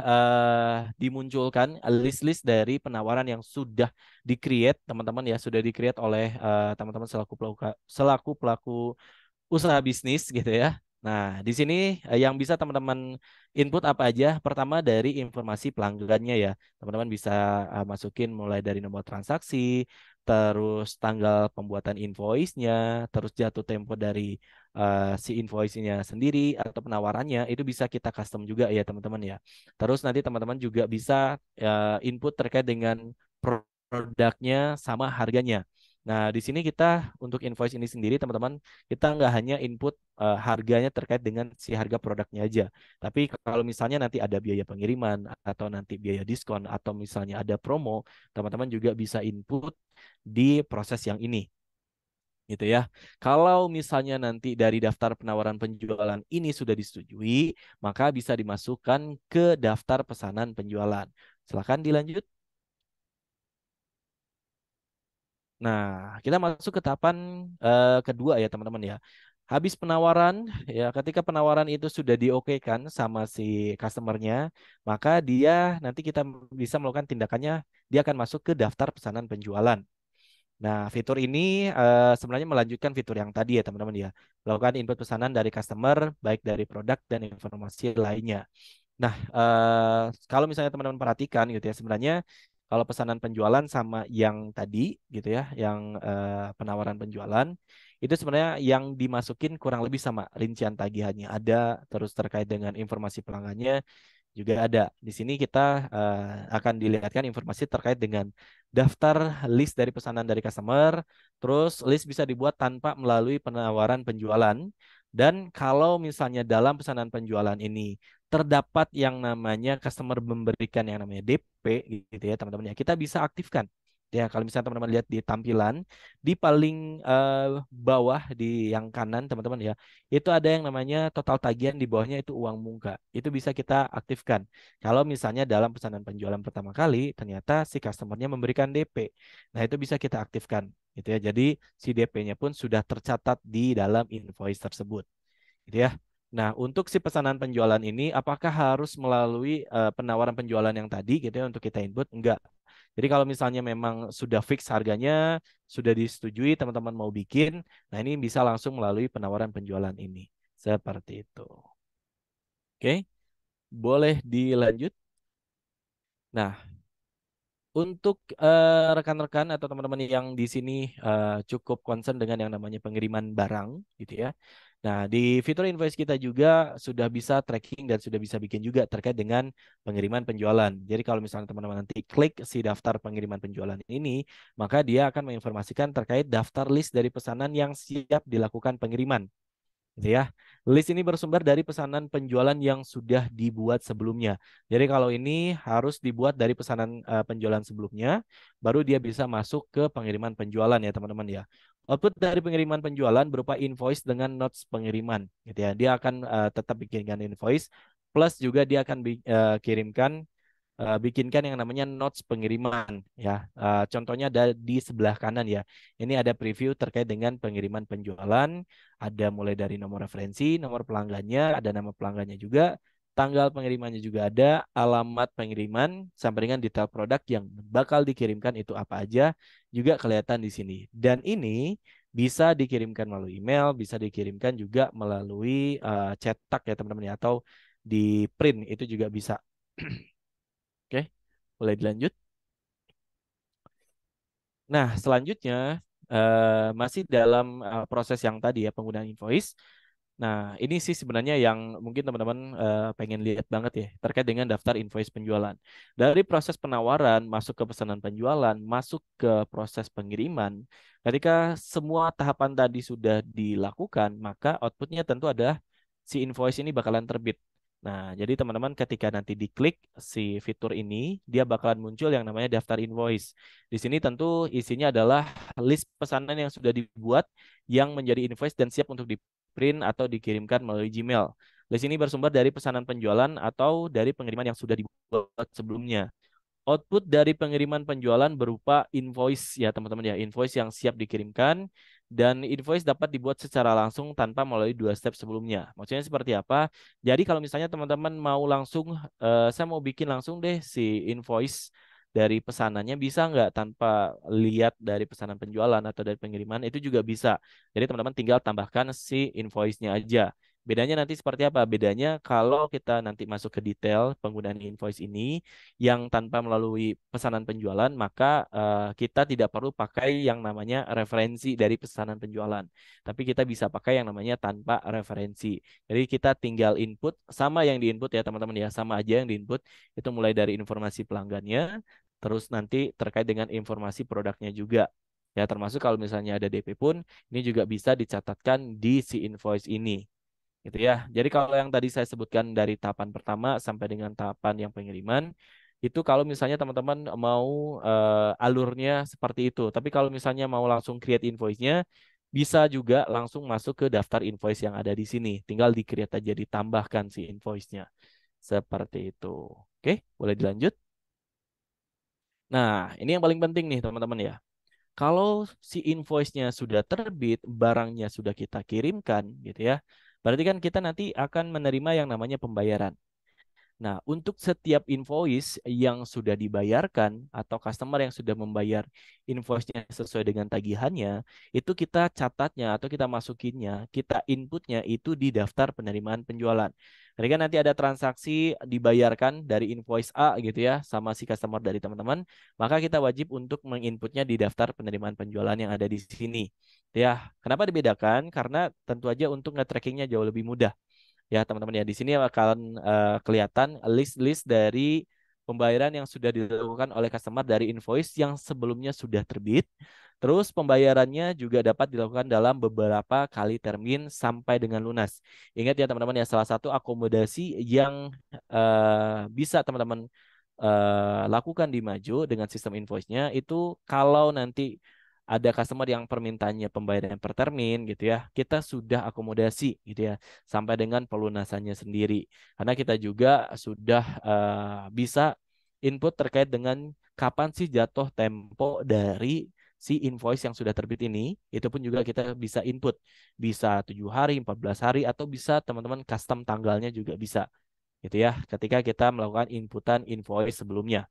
dimunculkan list-list dari penawaran yang sudah di-create, teman-teman ya, sudah di-create oleh teman-teman selaku pelaku usaha bisnis gitu ya. Nah, di sini yang bisa teman-teman input apa aja? Pertama dari informasi pelanggannya ya. Teman-teman bisa masukin mulai dari nomor transaksi, terus tanggal pembuatan invoice-nya, terus jatuh tempo dari si invoice-nya sendiri atau penawarannya, itu bisa kita custom juga ya teman-teman ya. Terus nanti teman-teman juga bisa input terkait dengan produknya sama harganya. Nah, di sini kita untuk invoice ini sendiri, teman-teman, kita nggak hanya input harganya terkait dengan si harga produknya aja. Tapi kalau misalnya nanti ada biaya pengiriman atau nanti biaya diskon atau misalnya ada promo, teman-teman juga bisa input di proses yang ini. gitu ya. Kalau misalnya nanti dari daftar penawaran penjualan ini sudah disetujui, maka bisa dimasukkan ke daftar pesanan penjualan. Silakan dilanjut. Nah, kita masuk ke tahapan kedua ya teman-teman ya. Habis penawaran, ya ketika penawaran itu sudah diokekan sama si customernya, maka dia nanti kita bisa melakukan tindakannya, dia akan masuk ke daftar pesanan penjualan. Nah, fitur ini sebenarnya melanjutkan fitur yang tadi ya teman-teman ya. Melakukan input pesanan dari customer, baik dari produk dan informasi lainnya. Nah, kalau misalnya teman-teman perhatikan gitu ya, sebenarnya kalau pesanan penjualan sama yang tadi gitu ya, yang penawaran penjualan, itu sebenarnya yang dimasukin kurang lebih sama rincian tagihannya ada, terus terkait dengan informasi pelanggannya juga ada. Di sini kita akan dilihatkan informasi terkait dengan daftar list dari pesanan dari customer, terus list bisa dibuat tanpa melalui penawaran penjualan. Dan kalau misalnya dalam pesanan penjualan ini terdapat yang namanya customer memberikan yang namanya DP gitu ya teman-teman ya, kita bisa aktifkan. Ya, kalau misalnya teman-teman lihat di tampilan di paling bawah di yang kanan teman-teman ya, itu ada yang namanya total tagihan, di bawahnya itu uang muka. Itu bisa kita aktifkan. Kalau misalnya dalam pesanan penjualan pertama kali ternyata si customernya memberikan DP. Nah, itu bisa kita aktifkan gitu ya. Jadi si DP-nya pun sudah tercatat di dalam invoice tersebut. Gitu ya. Nah, untuk si pesanan penjualan ini apakah harus melalui penawaran penjualan yang tadi gitu ya untuk kita input? Enggak. Jadi kalau misalnya memang sudah fix harganya, sudah disetujui teman-teman mau bikin, nah ini bisa langsung melalui penawaran penjualan ini. Seperti itu. Oke, boleh dilanjut. Nah, untuk rekan-rekan atau teman-teman yang di sini cukup concern dengan yang namanya pengiriman barang gitu ya. Nah, di fitur invoice kita juga sudah bisa tracking dan sudah bisa bikin juga terkait dengan pengiriman penjualan. Jadi kalau misalnya teman-teman nanti klik si daftar pengiriman penjualan ini, maka dia akan menginformasikan terkait daftar list dari pesanan yang siap dilakukan pengiriman. Gitu ya. List ini bersumber dari pesanan penjualan yang sudah dibuat sebelumnya. Jadi kalau ini harus dibuat dari pesanan penjualan sebelumnya, baru dia bisa masuk ke pengiriman penjualan ya teman-teman ya. Output dari pengiriman penjualan berupa invoice dengan notes pengiriman, gitu ya. Dia akan tetap bikinkan invoice, plus juga dia akan kirimkan bikinkan yang namanya notes pengiriman ya. Contohnya ada di sebelah kanan ya. Ini ada preview terkait dengan pengiriman penjualan, ada mulai dari nomor referensi, nomor pelanggannya, ada nama pelanggannya juga, tanggal pengirimannya juga ada, alamat pengiriman sampai dengan detail produk yang bakal dikirimkan itu apa aja juga kelihatan di sini. Dan ini bisa dikirimkan melalui email, bisa dikirimkan juga melalui cetak ya teman-teman ya, atau di print itu juga bisa. Oke, boleh dilanjut. Nah, selanjutnya masih dalam proses yang tadi ya, penggunaan invoice. Nah, ini sih sebenarnya yang mungkin teman-teman pengen lihat banget ya, terkait dengan daftar invoice penjualan. Dari proses penawaran, masuk ke pesanan penjualan, masuk ke proses pengiriman, ketika semua tahapan tadi sudah dilakukan, maka outputnya tentu adalah si invoice ini bakalan terbit. Nah, jadi teman-teman ketika nanti diklik si fitur ini, dia bakalan muncul yang namanya daftar invoice. Di sini tentu isinya adalah list pesanan yang sudah dibuat yang menjadi invoice dan siap untuk di-print atau dikirimkan melalui Gmail. List ini bersumber dari pesanan penjualan atau dari pengiriman yang sudah dibuat sebelumnya. Output dari pengiriman penjualan berupa invoice ya teman-teman ya, invoice yang siap dikirimkan, dan invoice dapat dibuat secara langsung tanpa melalui dua step sebelumnya. Maksudnya seperti apa? Jadi kalau misalnya teman-teman mau langsung, saya mau bikin langsung deh si invoice dari pesanannya, bisa nggak tanpa lihat dari pesanan penjualan atau dari pengiriman, itu juga bisa. Jadi teman-teman tinggal tambahkan si invoice-nya aja. Bedanya nanti seperti apa? Bedanya kalau kita nanti masuk ke detail penggunaan invoice ini yang tanpa melalui pesanan penjualan, maka kita tidak perlu pakai yang namanya referensi dari pesanan penjualan. Tapi kita bisa pakai yang namanya tanpa referensi. Jadi kita tinggal input, sama yang diinput ya teman-teman ya, sama aja yang diinput. Itu mulai dari informasi pelanggannya, terus nanti terkait dengan informasi produknya juga. Ya, termasuk kalau misalnya ada DP pun, ini juga bisa dicatatkan di si invoice ini. Gitu ya. Jadi kalau yang tadi saya sebutkan dari tahapan pertama sampai dengan tahapan yang pengiriman, itu kalau misalnya teman-teman mau alurnya seperti itu. Tapi kalau misalnya mau langsung create invoice-nya, bisa juga langsung masuk ke daftar invoice yang ada di sini. Tinggal di-create aja, ditambahkan si invoice-nya. Seperti itu. Oke, boleh dilanjut. Nah, ini yang paling penting nih teman-teman ya. Kalau si invoice-nya sudah terbit, barangnya sudah kita kirimkan gitu ya. Berarti kan kita nanti akan menerima yang namanya pembayaran. Nah, untuk setiap invoice yang sudah dibayarkan atau customer yang sudah membayar invoice-nya sesuai dengan tagihannya, itu kita catatnya atau kita masukinnya, kita inputnya itu di daftar penerimaan penjualan. Jadi kan nanti ada transaksi dibayarkan dari invoice A gitu ya, sama si customer dari teman-teman, maka kita wajib untuk menginputnya di daftar penerimaan penjualan yang ada di sini. Ya, kenapa dibedakan? Karena tentu aja untuk nge-trackingnya jauh lebih mudah. Ya, teman-teman ya, di sini akan kelihatan list-list dari pembayaran yang sudah dilakukan oleh customer dari invoice yang sebelumnya sudah terbit. Terus pembayarannya juga dapat dilakukan dalam beberapa kali termin sampai dengan lunas. Ingat ya teman-teman ya, salah satu akomodasi yang bisa teman-teman lakukan di Maju dengan sistem invoice-nya itu kalau nanti ada customer yang permintaannya pembayaran per termin gitu ya, kita sudah akomodasi gitu ya sampai dengan pelunasannya sendiri. Karena kita juga sudah bisa input terkait dengan kapan sih jatuh tempo dari si invoice yang sudah terbit ini, itu pun juga kita bisa input. Bisa 7 hari, 14 hari, atau bisa teman-teman custom tanggalnya juga bisa. Gitu ya, ketika kita melakukan inputan invoice sebelumnya.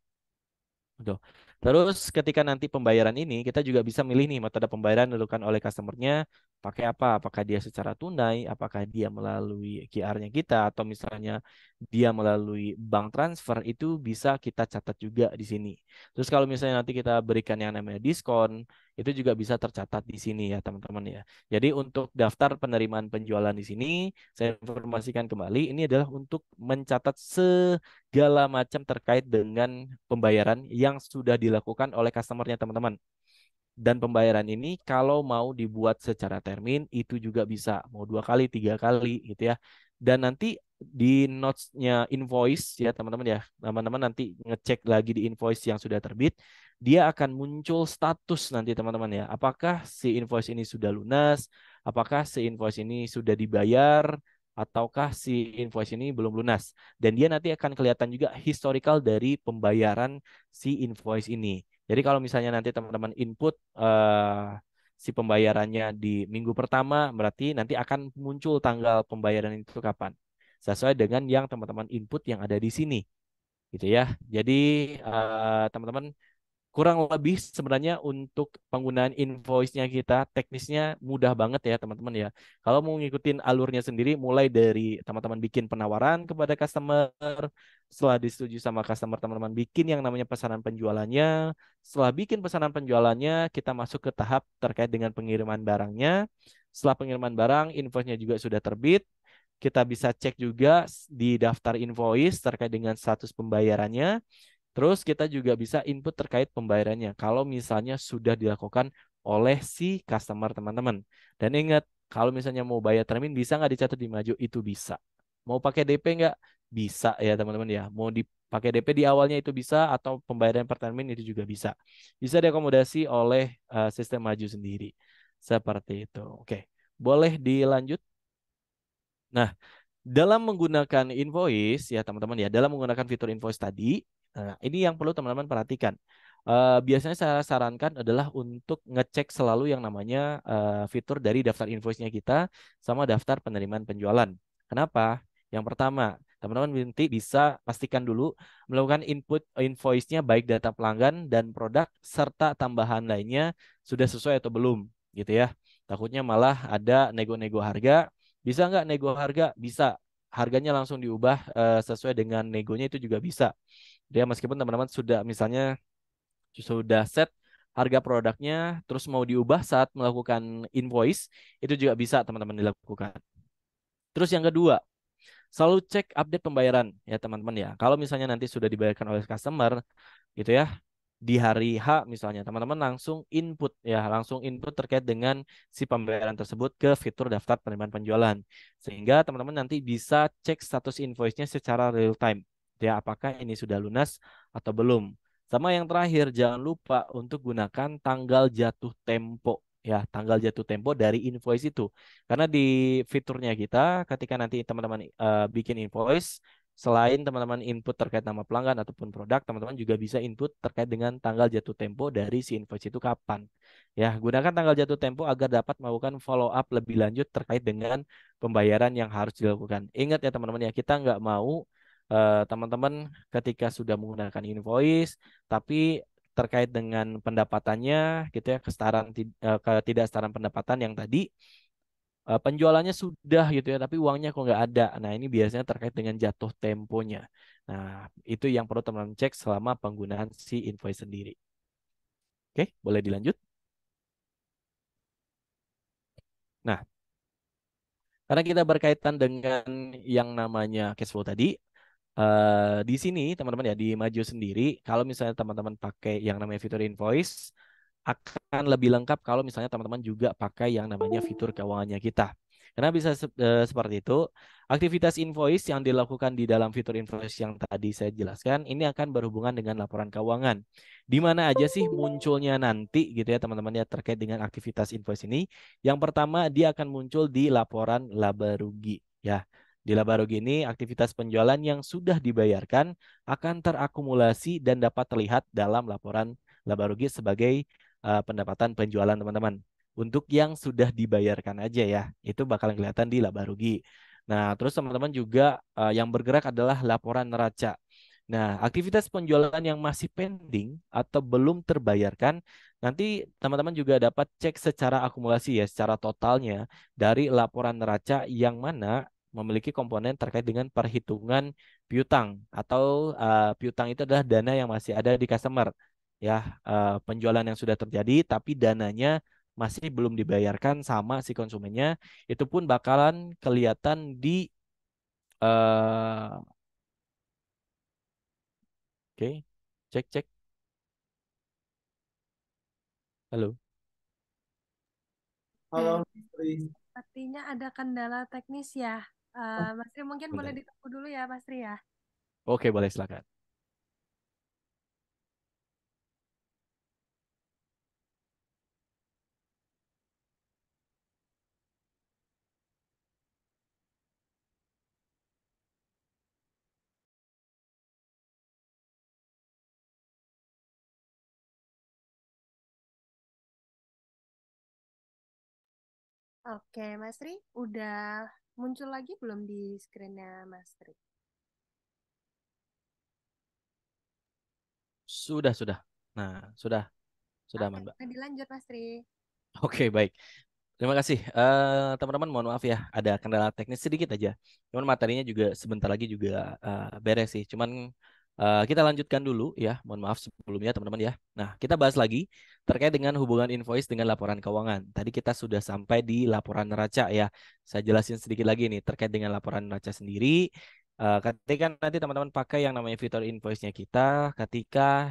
Tuh. Terus ketika nanti pembayaran ini kita juga bisa milih nih metode pembayaran yang dilakukan oleh customernya pakai apa? Apakah dia secara tunai, apakah dia melalui QR-nya kita atau misalnya dia melalui bank transfer itu bisa kita catat juga di sini. Terus kalau misalnya nanti kita berikan yang namanya diskon itu juga bisa tercatat di sini ya teman-teman ya. Jadi untuk daftar penerimaan penjualan di sini saya informasikan kembali ini adalah untuk mencatat segala macam terkait dengan pembayaran yang sudah dilakukan oleh customernya teman-teman. Dan pembayaran ini kalau mau dibuat secara termin itu juga bisa mau 2 kali, 3 kali gitu ya. Dan nanti di notes-nya invoice ya teman-teman ya, teman-teman nanti ngecek lagi di invoice yang sudah terbit, dia akan muncul status nanti teman-teman ya. Apakah si invoice ini sudah lunas, apakah si invoice ini sudah dibayar, ataukah si invoice ini belum lunas. Dan dia nanti akan kelihatan juga historical dari pembayaran si invoice ini. Jadi kalau misalnya nanti teman-teman input si pembayarannya di minggu pertama, berarti nanti akan muncul tanggal pembayaran itu kapan. Sesuai dengan yang teman-teman input yang ada di sini. Gitu ya. Jadi teman-teman kurang lebih sebenarnya untuk penggunaan invoice-nya kita teknisnya mudah banget ya teman-teman ya. Kalau mau ngikutin alurnya sendiri mulai dari teman-teman bikin penawaran kepada customer, setelah disetujui sama customer teman-teman bikin yang namanya pesanan penjualannya, setelah bikin pesanan penjualannya kita masuk ke tahap terkait dengan pengiriman barangnya. Setelah pengiriman barang, invoice-nya juga sudah terbit. Kita bisa cek juga di daftar invoice terkait dengan status pembayarannya. Terus kita juga bisa input terkait pembayarannya kalau misalnya sudah dilakukan oleh si customer teman-teman. Dan ingat, kalau misalnya mau bayar termin bisa nggak dicatat di Maju? Itu bisa. Mau pakai DP nggak? Bisa ya teman-teman ya. Mau dipakai DP di awalnya itu bisa atau pembayaran per termin itu juga bisa. Bisa diakomodasi oleh sistem Maju sendiri. Seperti itu. Oke, boleh dilanjut? Nah, dalam menggunakan invoice ya teman-teman ya, dalam menggunakan fitur invoice tadi, nah, ini yang perlu teman-teman perhatikan. Biasanya saya sarankan adalah untuk ngecek selalu yang namanya fitur dari daftar invoice-nya kita sama daftar penerimaan penjualan. Kenapa? Yang pertama, teman-teman nanti bisa pastikan dulu melakukan input invoice-nya baik data pelanggan dan produk serta tambahan lainnya sudah sesuai atau belum gitu ya. Takutnya malah ada nego-nego harga. Bisa nggak nego harga? Bisa. Harganya langsung diubah sesuai dengan negonya itu juga bisa. Dia meskipun teman-teman sudah misalnya sudah set harga produknya, terus mau diubah saat melakukan invoice, itu juga bisa teman-teman dilakukan. Terus yang kedua, selalu cek update pembayaran ya teman-teman ya. Kalau misalnya nanti sudah dibayarkan oleh customer, gitu ya, di hari H misalnya teman-teman langsung input ya, langsung input terkait dengan si pembayaran tersebut ke fitur daftar penerimaan penjualan. Sehingga teman-teman nanti bisa cek status invoice-nya secara real time. Ya, apakah ini sudah lunas atau belum. Sama yang terakhir, jangan lupa untuk gunakan tanggal jatuh tempo ya tanggal jatuh tempo dari invoice itu. Karena di fiturnya kita ketika nanti teman-teman bikin invoice, selain teman-teman input terkait nama pelanggan ataupun produk, teman-teman juga bisa input terkait dengan tanggal jatuh tempo dari si invoice itu kapan. Ya, gunakan tanggal jatuh tempo agar dapat melakukan follow up lebih lanjut terkait dengan pembayaran yang harus dilakukan. Ingat ya teman-teman ya, kita nggak mau teman-teman ketika sudah menggunakan invoice, tapi terkait dengan pendapatannya gitu ya, ketidaksetaraan pendapatan yang tadi penjualannya sudah gitu ya, tapi uangnya kok nggak ada. Nah, ini biasanya terkait dengan jatuh temponya. Nah, itu yang perlu teman-teman cek selama penggunaan si invoice sendiri. Oke, boleh dilanjut. Nah, karena kita berkaitan dengan yang namanya cash flow tadi, di sini teman-teman ya di Maju sendiri, kalau misalnya teman-teman pakai yang namanya fitur invoice, akan lebih lengkap kalau misalnya teman-teman juga pakai yang namanya fitur keuangannya kita. Karena bisa seperti itu, aktivitas invoice yang dilakukan di dalam fitur invoice yang tadi saya jelaskan, ini akan berhubungan dengan laporan keuangan. Di mana aja sih munculnya nanti gitu ya teman-teman ya terkait dengan aktivitas invoice ini. Yang pertama, dia akan muncul di laporan laba rugi ya. Di laba rugi ini, aktivitas penjualan yang sudah dibayarkan akan terakumulasi dan dapat terlihat dalam laporan laba rugi sebagai pendapatan penjualan teman-teman. Untuk yang sudah dibayarkan aja ya, itu bakalan kelihatan di laba rugi. Nah, terus teman-teman juga yang bergerak adalah laporan neraca. Nah, aktivitas penjualan yang masih pending atau belum terbayarkan, nanti teman-teman juga dapat cek secara akumulasi ya, secara totalnya dari laporan neraca yang mana memiliki komponen terkait dengan perhitungan piutang atau piutang itu adalah dana yang masih ada di customer ya, penjualan yang sudah terjadi tapi dananya masih belum dibayarkan sama si konsumennya, itu pun bakalan kelihatan di oke, cek cek. Halo. Halo, sepertinya ada kendala teknis ya. Mas Tri mungkin boleh Bentar. ditunggu dulu ya, Mas Tri ya. Oke, boleh silakan. Oke, Mas Tri, udah muncul lagi belum di screen-nya Mas Tri? Sudah. Nah, sudah Oke, aman, Mbak. boleh dilanjut Mas Tri. Oke, baik. Terima kasih. Teman-teman, mohon maaf ya, ada kendala teknis sedikit aja. Cuman materinya juga sebentar lagi juga beres sih. Cuman kita lanjutkan dulu ya. Mohon maaf sebelumnya teman-teman ya. Nah, kita bahas lagi terkait dengan hubungan invoice dengan laporan keuangan. Tadi kita sudah sampai di laporan neraca ya. Saya jelasin sedikit lagi nih terkait dengan laporan neraca sendiri. Ketika nanti teman-teman pakai yang namanya fitur invoice-nya kita, ketika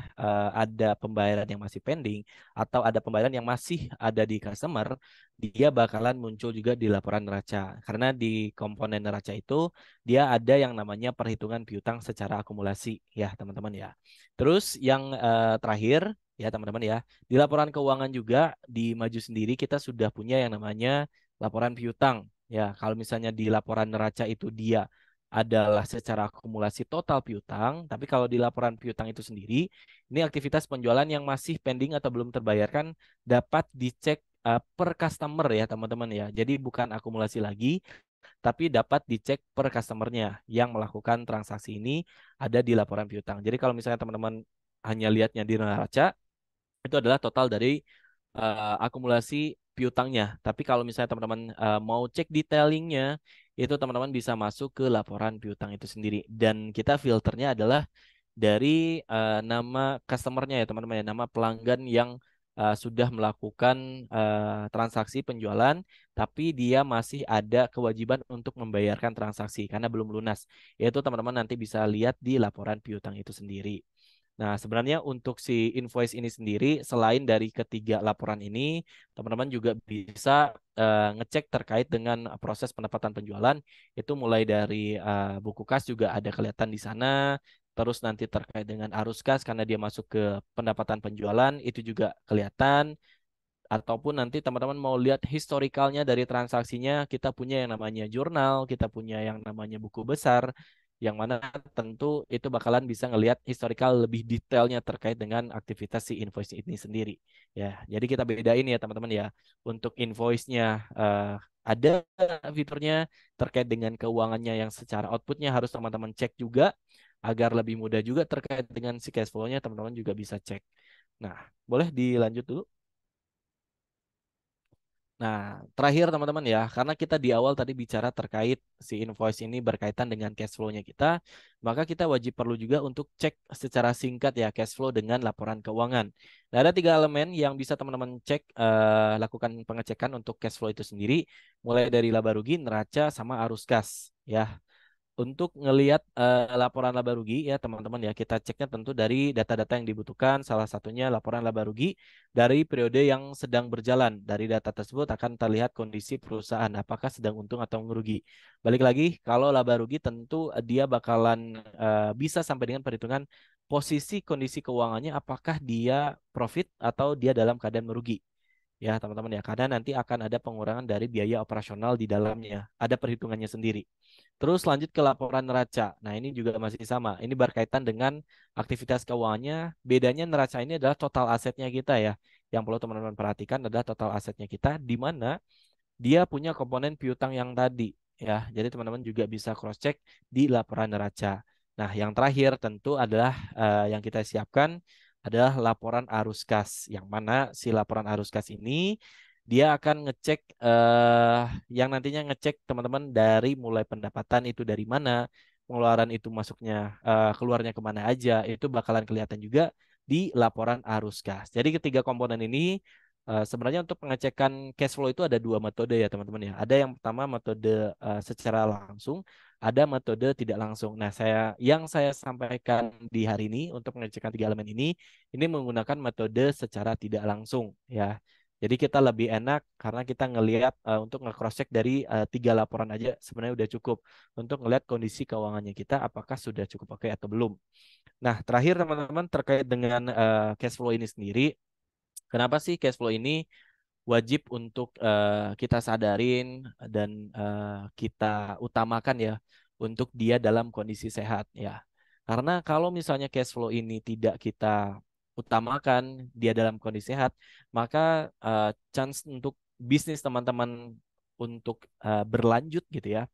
ada pembayaran yang masih pending atau ada pembayaran yang masih ada di customer, dia bakalan muncul juga di laporan neraca. Karena di komponen neraca itu dia ada yang namanya perhitungan piutang secara akumulasi ya teman-teman ya. Terus yang terakhir ya teman-teman ya, di laporan keuangan juga di Maju sendiri kita sudah punya yang namanya laporan piutang. Ya, kalau misalnya di laporan neraca itu dia adalah secara akumulasi total piutang, tapi kalau di laporan piutang itu sendiri, ini aktivitas penjualan yang masih pending atau belum terbayarkan dapat dicek per customer ya teman-teman ya. Jadi bukan akumulasi lagi, tapi dapat dicek per customernya yang melakukan transaksi ini ada di laporan piutang. Jadi kalau misalnya teman-teman hanya lihatnya di neraca, itu adalah total dari akumulasi piutangnya. Tapi kalau misalnya teman-teman mau cek detailingnya, itu teman-teman bisa masuk ke laporan piutang itu sendiri. Dan kita filternya adalah dari nama customernya ya teman-teman ya, nama pelanggan yang sudah melakukan transaksi penjualan, tapi dia masih ada kewajiban untuk membayarkan transaksi karena belum lunas. Yaitu teman-teman nanti bisa lihat di laporan piutang itu sendiri. Nah, sebenarnya untuk si invoice ini sendiri, selain dari ketiga laporan ini, teman-teman juga bisa ngecek terkait dengan proses pendapatan penjualan. Itu mulai dari buku kas juga ada kelihatan di sana. Terus nanti terkait dengan arus kas karena dia masuk ke pendapatan penjualan, itu juga kelihatan. ataupun nanti teman-teman mau lihat historikalnya dari transaksinya, kita punya yang namanya jurnal, kita punya yang namanya buku besar, yang mana tentu itu bakalan bisa ngelihat historikal lebih detailnya terkait dengan aktivitas si invoice ini sendiri. Ya, jadi kita bedain ya teman-teman ya. Untuk invoice-nya ada fiturnya terkait dengan keuangannya yang secara outputnya harus teman-teman cek juga agar lebih mudah juga terkait dengan si cash flow-nya teman-teman juga bisa cek. Nah, boleh dilanjut dulu. Nah, terakhir teman-teman ya, karena kita di awal tadi bicara terkait si invoice ini berkaitan dengan cash flow-nya kita, maka kita wajib perlu juga untuk cek secara singkat ya cash flow dengan laporan keuangan. Nah, ada 3 elemen yang bisa teman-teman cek, lakukan pengecekan untuk cash flow itu sendiri, mulai dari laba rugi, neraca, sama arus kas. Ya, untuk ngelihat laporan laba rugi ya teman-teman ya, kita ceknya tentu dari data-data yang dibutuhkan. Salah satunya laporan laba rugi dari periode yang sedang berjalan. Dari data tersebut akan terlihat kondisi perusahaan apakah sedang untung atau merugi. Balik lagi, kalau laba rugi tentu dia bakalan bisa sampai dengan perhitungan posisi kondisi keuangannya, apakah dia profit atau dia dalam keadaan merugi. Ya teman-teman ya, karena nanti akan ada pengurangan dari biaya operasional di dalamnya. Ada perhitungannya sendiri. Terus lanjut ke laporan neraca. Nah, ini juga masih sama. Ini berkaitan dengan aktivitas keuangannya. Bedanya neraca ini adalah total asetnya kita ya. Yang perlu teman-teman perhatikan adalah total asetnya kita, di mana dia punya komponen piutang yang tadi ya. Jadi teman-teman juga bisa cross check di laporan neraca. Nah, yang terakhir tentu adalah yang kita siapkan adalah laporan arus kas, yang mana si laporan arus kas ini dia akan ngecek yang nantinya ngecek teman-teman dari mulai pendapatan itu dari mana, pengeluaran itu masuknya keluarnya kemana aja, itu bakalan kelihatan juga di laporan arus kas. Jadi ketiga komponen ini sebenarnya untuk pengecekan cash flow itu ada 2 metode ya teman-teman ya. Ada yang pertama metode secara langsung, ada metode tidak langsung. Nah, yang saya sampaikan di hari ini untuk pengecekan 3 elemen ini menggunakan metode secara tidak langsung ya. Jadi kita lebih enak karena kita ngelihat untuk nge-cross check dari 3 laporan aja sebenarnya udah cukup untuk ngelihat kondisi keuangannya kita apakah sudah cukup oke atau belum. Nah, terakhir teman-teman terkait dengan cash flow ini sendiri. Kenapa sih cash flow ini wajib untuk kita sadarin dan kita utamakan ya untuk dia dalam kondisi sehat ya. Karena kalau misalnya cash flow ini tidak kita utamakan dia dalam kondisi sehat, maka chance untuk bisnis teman-teman untuk berlanjut gitu ya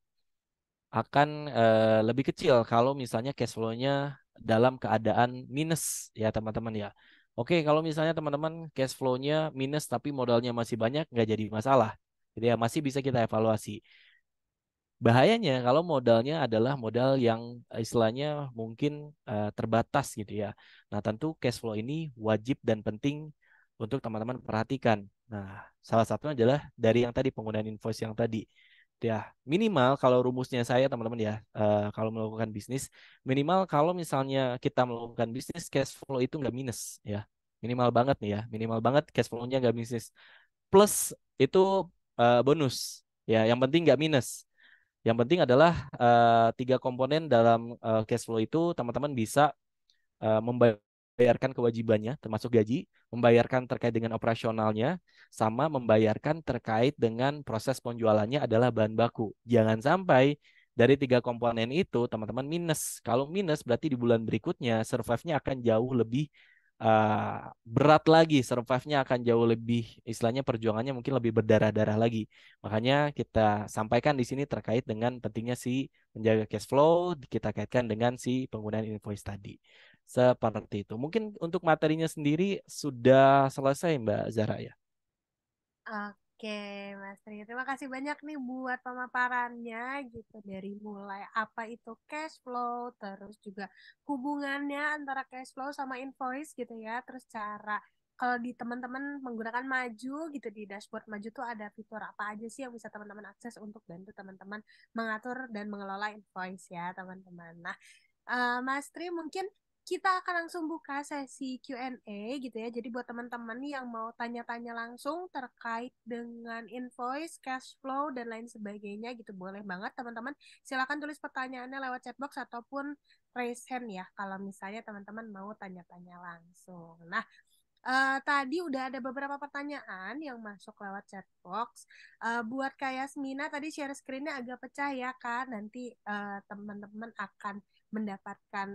akan lebih kecil kalau misalnya cash flow-nya dalam keadaan minus ya teman-teman ya. Oke, kalau misalnya teman-teman cash flow-nya minus tapi modalnya masih banyak, nggak jadi masalah. Jadi ya masih bisa kita evaluasi. Bahayanya kalau modalnya adalah modal yang istilahnya mungkin terbatas gitu ya. Nah, tentu cash flow ini wajib dan penting untuk teman-teman perhatikan. Nah, salah satunya adalah dari yang tadi penggunaan invoice yang tadi. Ya, minimal kalau rumusnya saya teman-teman ya, kalau melakukan bisnis, minimal kalau misalnya kita melakukan bisnis cash flow itu nggak minus ya. Minimal banget nih ya, minimal banget cash flow-nya nggak minus. Plus itu bonus ya, yang penting nggak minus. Yang penting adalah 3 komponen dalam cash flow itu teman-teman bisa membayarkan kewajibannya, termasuk gaji, membayarkan terkait dengan operasionalnya, sama membayarkan terkait dengan proses penjualannya adalah bahan baku. Jangan sampai dari 3 komponen itu teman-teman minus. Kalau minus berarti di bulan berikutnya survive-nya akan jauh lebih berat lagi, survive-nya akan jauh lebih, istilahnya perjuangannya mungkin lebih berdarah-darah lagi. Makanya kita sampaikan di sini terkait dengan pentingnya si menjaga cash flow, kita kaitkan dengan si penggunaan invoice tadi. Seperti itu. Mungkin untuk materinya sendiri sudah selesai Mbak Zara ya. Oke, Mas Tri. Terima kasih banyak nih buat pemaparannya gitu dari mulai apa itu cash flow, terus juga hubungannya antara cash flow sama invoice gitu ya, terus cara kalau di teman-teman menggunakan Maju gitu di dashboard Maju tuh ada fitur apa aja sih yang bisa teman-teman akses untuk bantu teman-teman mengatur dan mengelola invoice ya, teman-teman. Nah, Mas Tri, mungkin kita akan langsung buka sesi Q&A gitu ya. Jadi buat teman-teman yang mau tanya-tanya langsung terkait dengan invoice, cash flow, dan lain sebagainya gitu, boleh banget teman-teman. Silakan tulis pertanyaannya lewat chatbox ataupun raise hand ya kalau misalnya teman-teman mau tanya-tanya langsung. Nah, Tadi udah ada beberapa pertanyaan yang masuk lewat chat box. Buat kayak Yasmina tadi share screen-nya agak pecah ya kan. Nanti teman-teman akan mendapatkan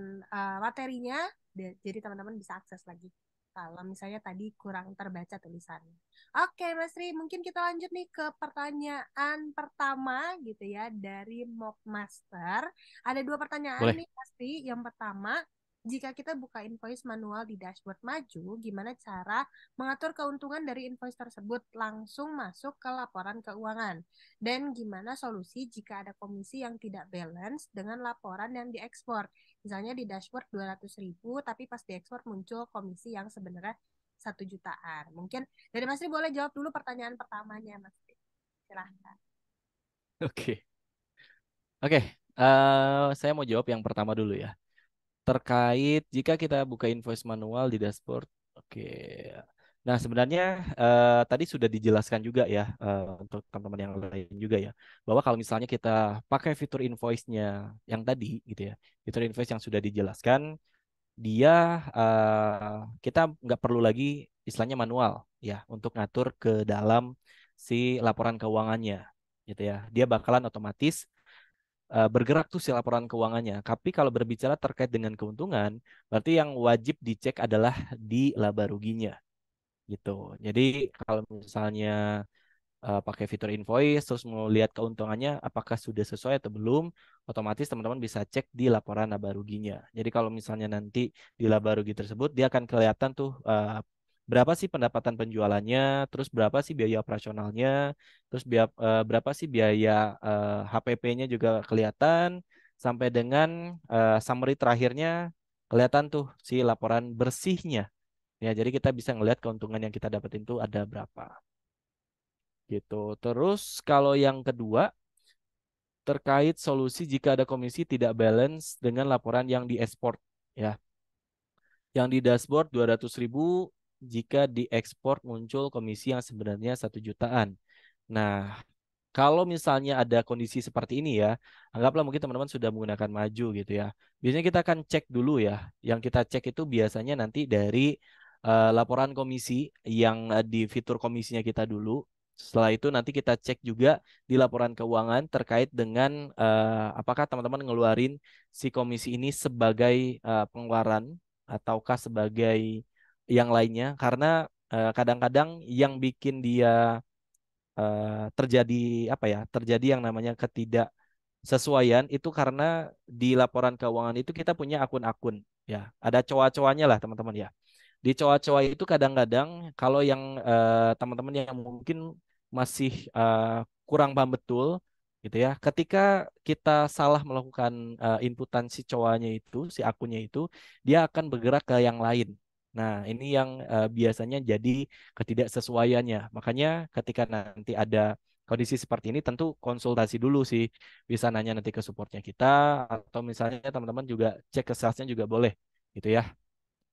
materinya, jadi teman-teman bisa akses lagi. Kalau misalnya tadi kurang terbaca tulisannya. Oke, Mas Ri, mungkin kita lanjut nih ke pertanyaan pertama gitu ya dari Mob Master. Ada dua pertanyaan Boleh. nih, Mas Ri. Yang pertama, jika kita buka invoice manual di dashboard Maju, gimana cara mengatur keuntungan dari invoice tersebut langsung masuk ke laporan keuangan? Dan gimana solusi jika ada komisi yang tidak balance dengan laporan yang diekspor? Misalnya di dashboard 200.000, tapi pas diekspor muncul komisi yang sebenarnya 1 jutaan. Mungkin dari Mas Ri boleh jawab dulu pertanyaan pertamanya, Mas Ri. Silahkan. Oke. Oke, saya mau jawab yang pertama dulu ya. Terkait jika kita buka invoice manual di dashboard. Oke. Nah, sebenarnya tadi sudah dijelaskan juga ya untuk teman-teman yang lain juga ya, bahwa kalau misalnya kita pakai fitur invoice-nya yang tadi gitu ya, fitur invoice yang sudah dijelaskan, dia kita nggak perlu lagi istilahnya manual ya untuk ngatur ke dalam si laporan keuangannya gitu ya. Dia bakalan otomatis bergerak tuh si laporan keuangannya. Tapi kalau berbicara terkait dengan keuntungan, berarti yang wajib dicek adalah di laba ruginya gitu. Jadi kalau misalnya pakai fitur invoice terus mau lihat keuntungannya apakah sudah sesuai atau belum, otomatis teman-teman bisa cek di laporan laba ruginya. Jadi kalau misalnya nanti di laba rugi tersebut dia akan kelihatan tuh berapa sih pendapatan penjualannya, terus berapa sih biaya operasionalnya, terus berapa sih biaya HPP-nya juga kelihatan, sampai dengan summary terakhirnya kelihatan tuh si laporan bersihnya. Ya, jadi kita bisa ngelihat keuntungan yang kita dapetin tuh ada berapa. Gitu. Terus kalau yang kedua terkait solusi jika ada komisi tidak balance dengan laporan yang diekspor ya. Yang di dashboard 200.000, jika diekspor muncul komisi yang sebenarnya 1 jutaan. Nah, kalau misalnya ada kondisi seperti ini ya, anggaplah mungkin teman-teman sudah menggunakan Maju gitu ya. Biasanya kita akan cek dulu ya. Yang kita cek itu biasanya nanti dari laporan komisi yang di fitur komisinya kita dulu. Setelah itu nanti kita cek juga di laporan keuangan terkait dengan apakah teman-teman ngeluarin si komisi ini sebagai pengeluaran ataukah sebagai yang lainnya. Karena kadang-kadang yang bikin dia terjadi apa ya, terjadi yang namanya ketidaksesuaian itu karena di laporan keuangan itu kita punya akun-akun ya, ada coa-coanya lah teman-teman ya. Di coa-coa itu kadang-kadang kalau yang teman-teman yang mungkin masih kurang paham betul gitu ya, ketika kita salah melakukan inputan si coanya itu, si akunnya itu, dia akan bergerak ke yang lain. Nah, ini yang biasanya jadi ketidaksesuaiannya. Makanya ketika nanti ada kondisi seperti ini, tentu konsultasi dulu sih. Bisa nanya nanti ke supportnya kita, atau misalnya teman-teman juga cek ke salesnya juga boleh, gitu ya.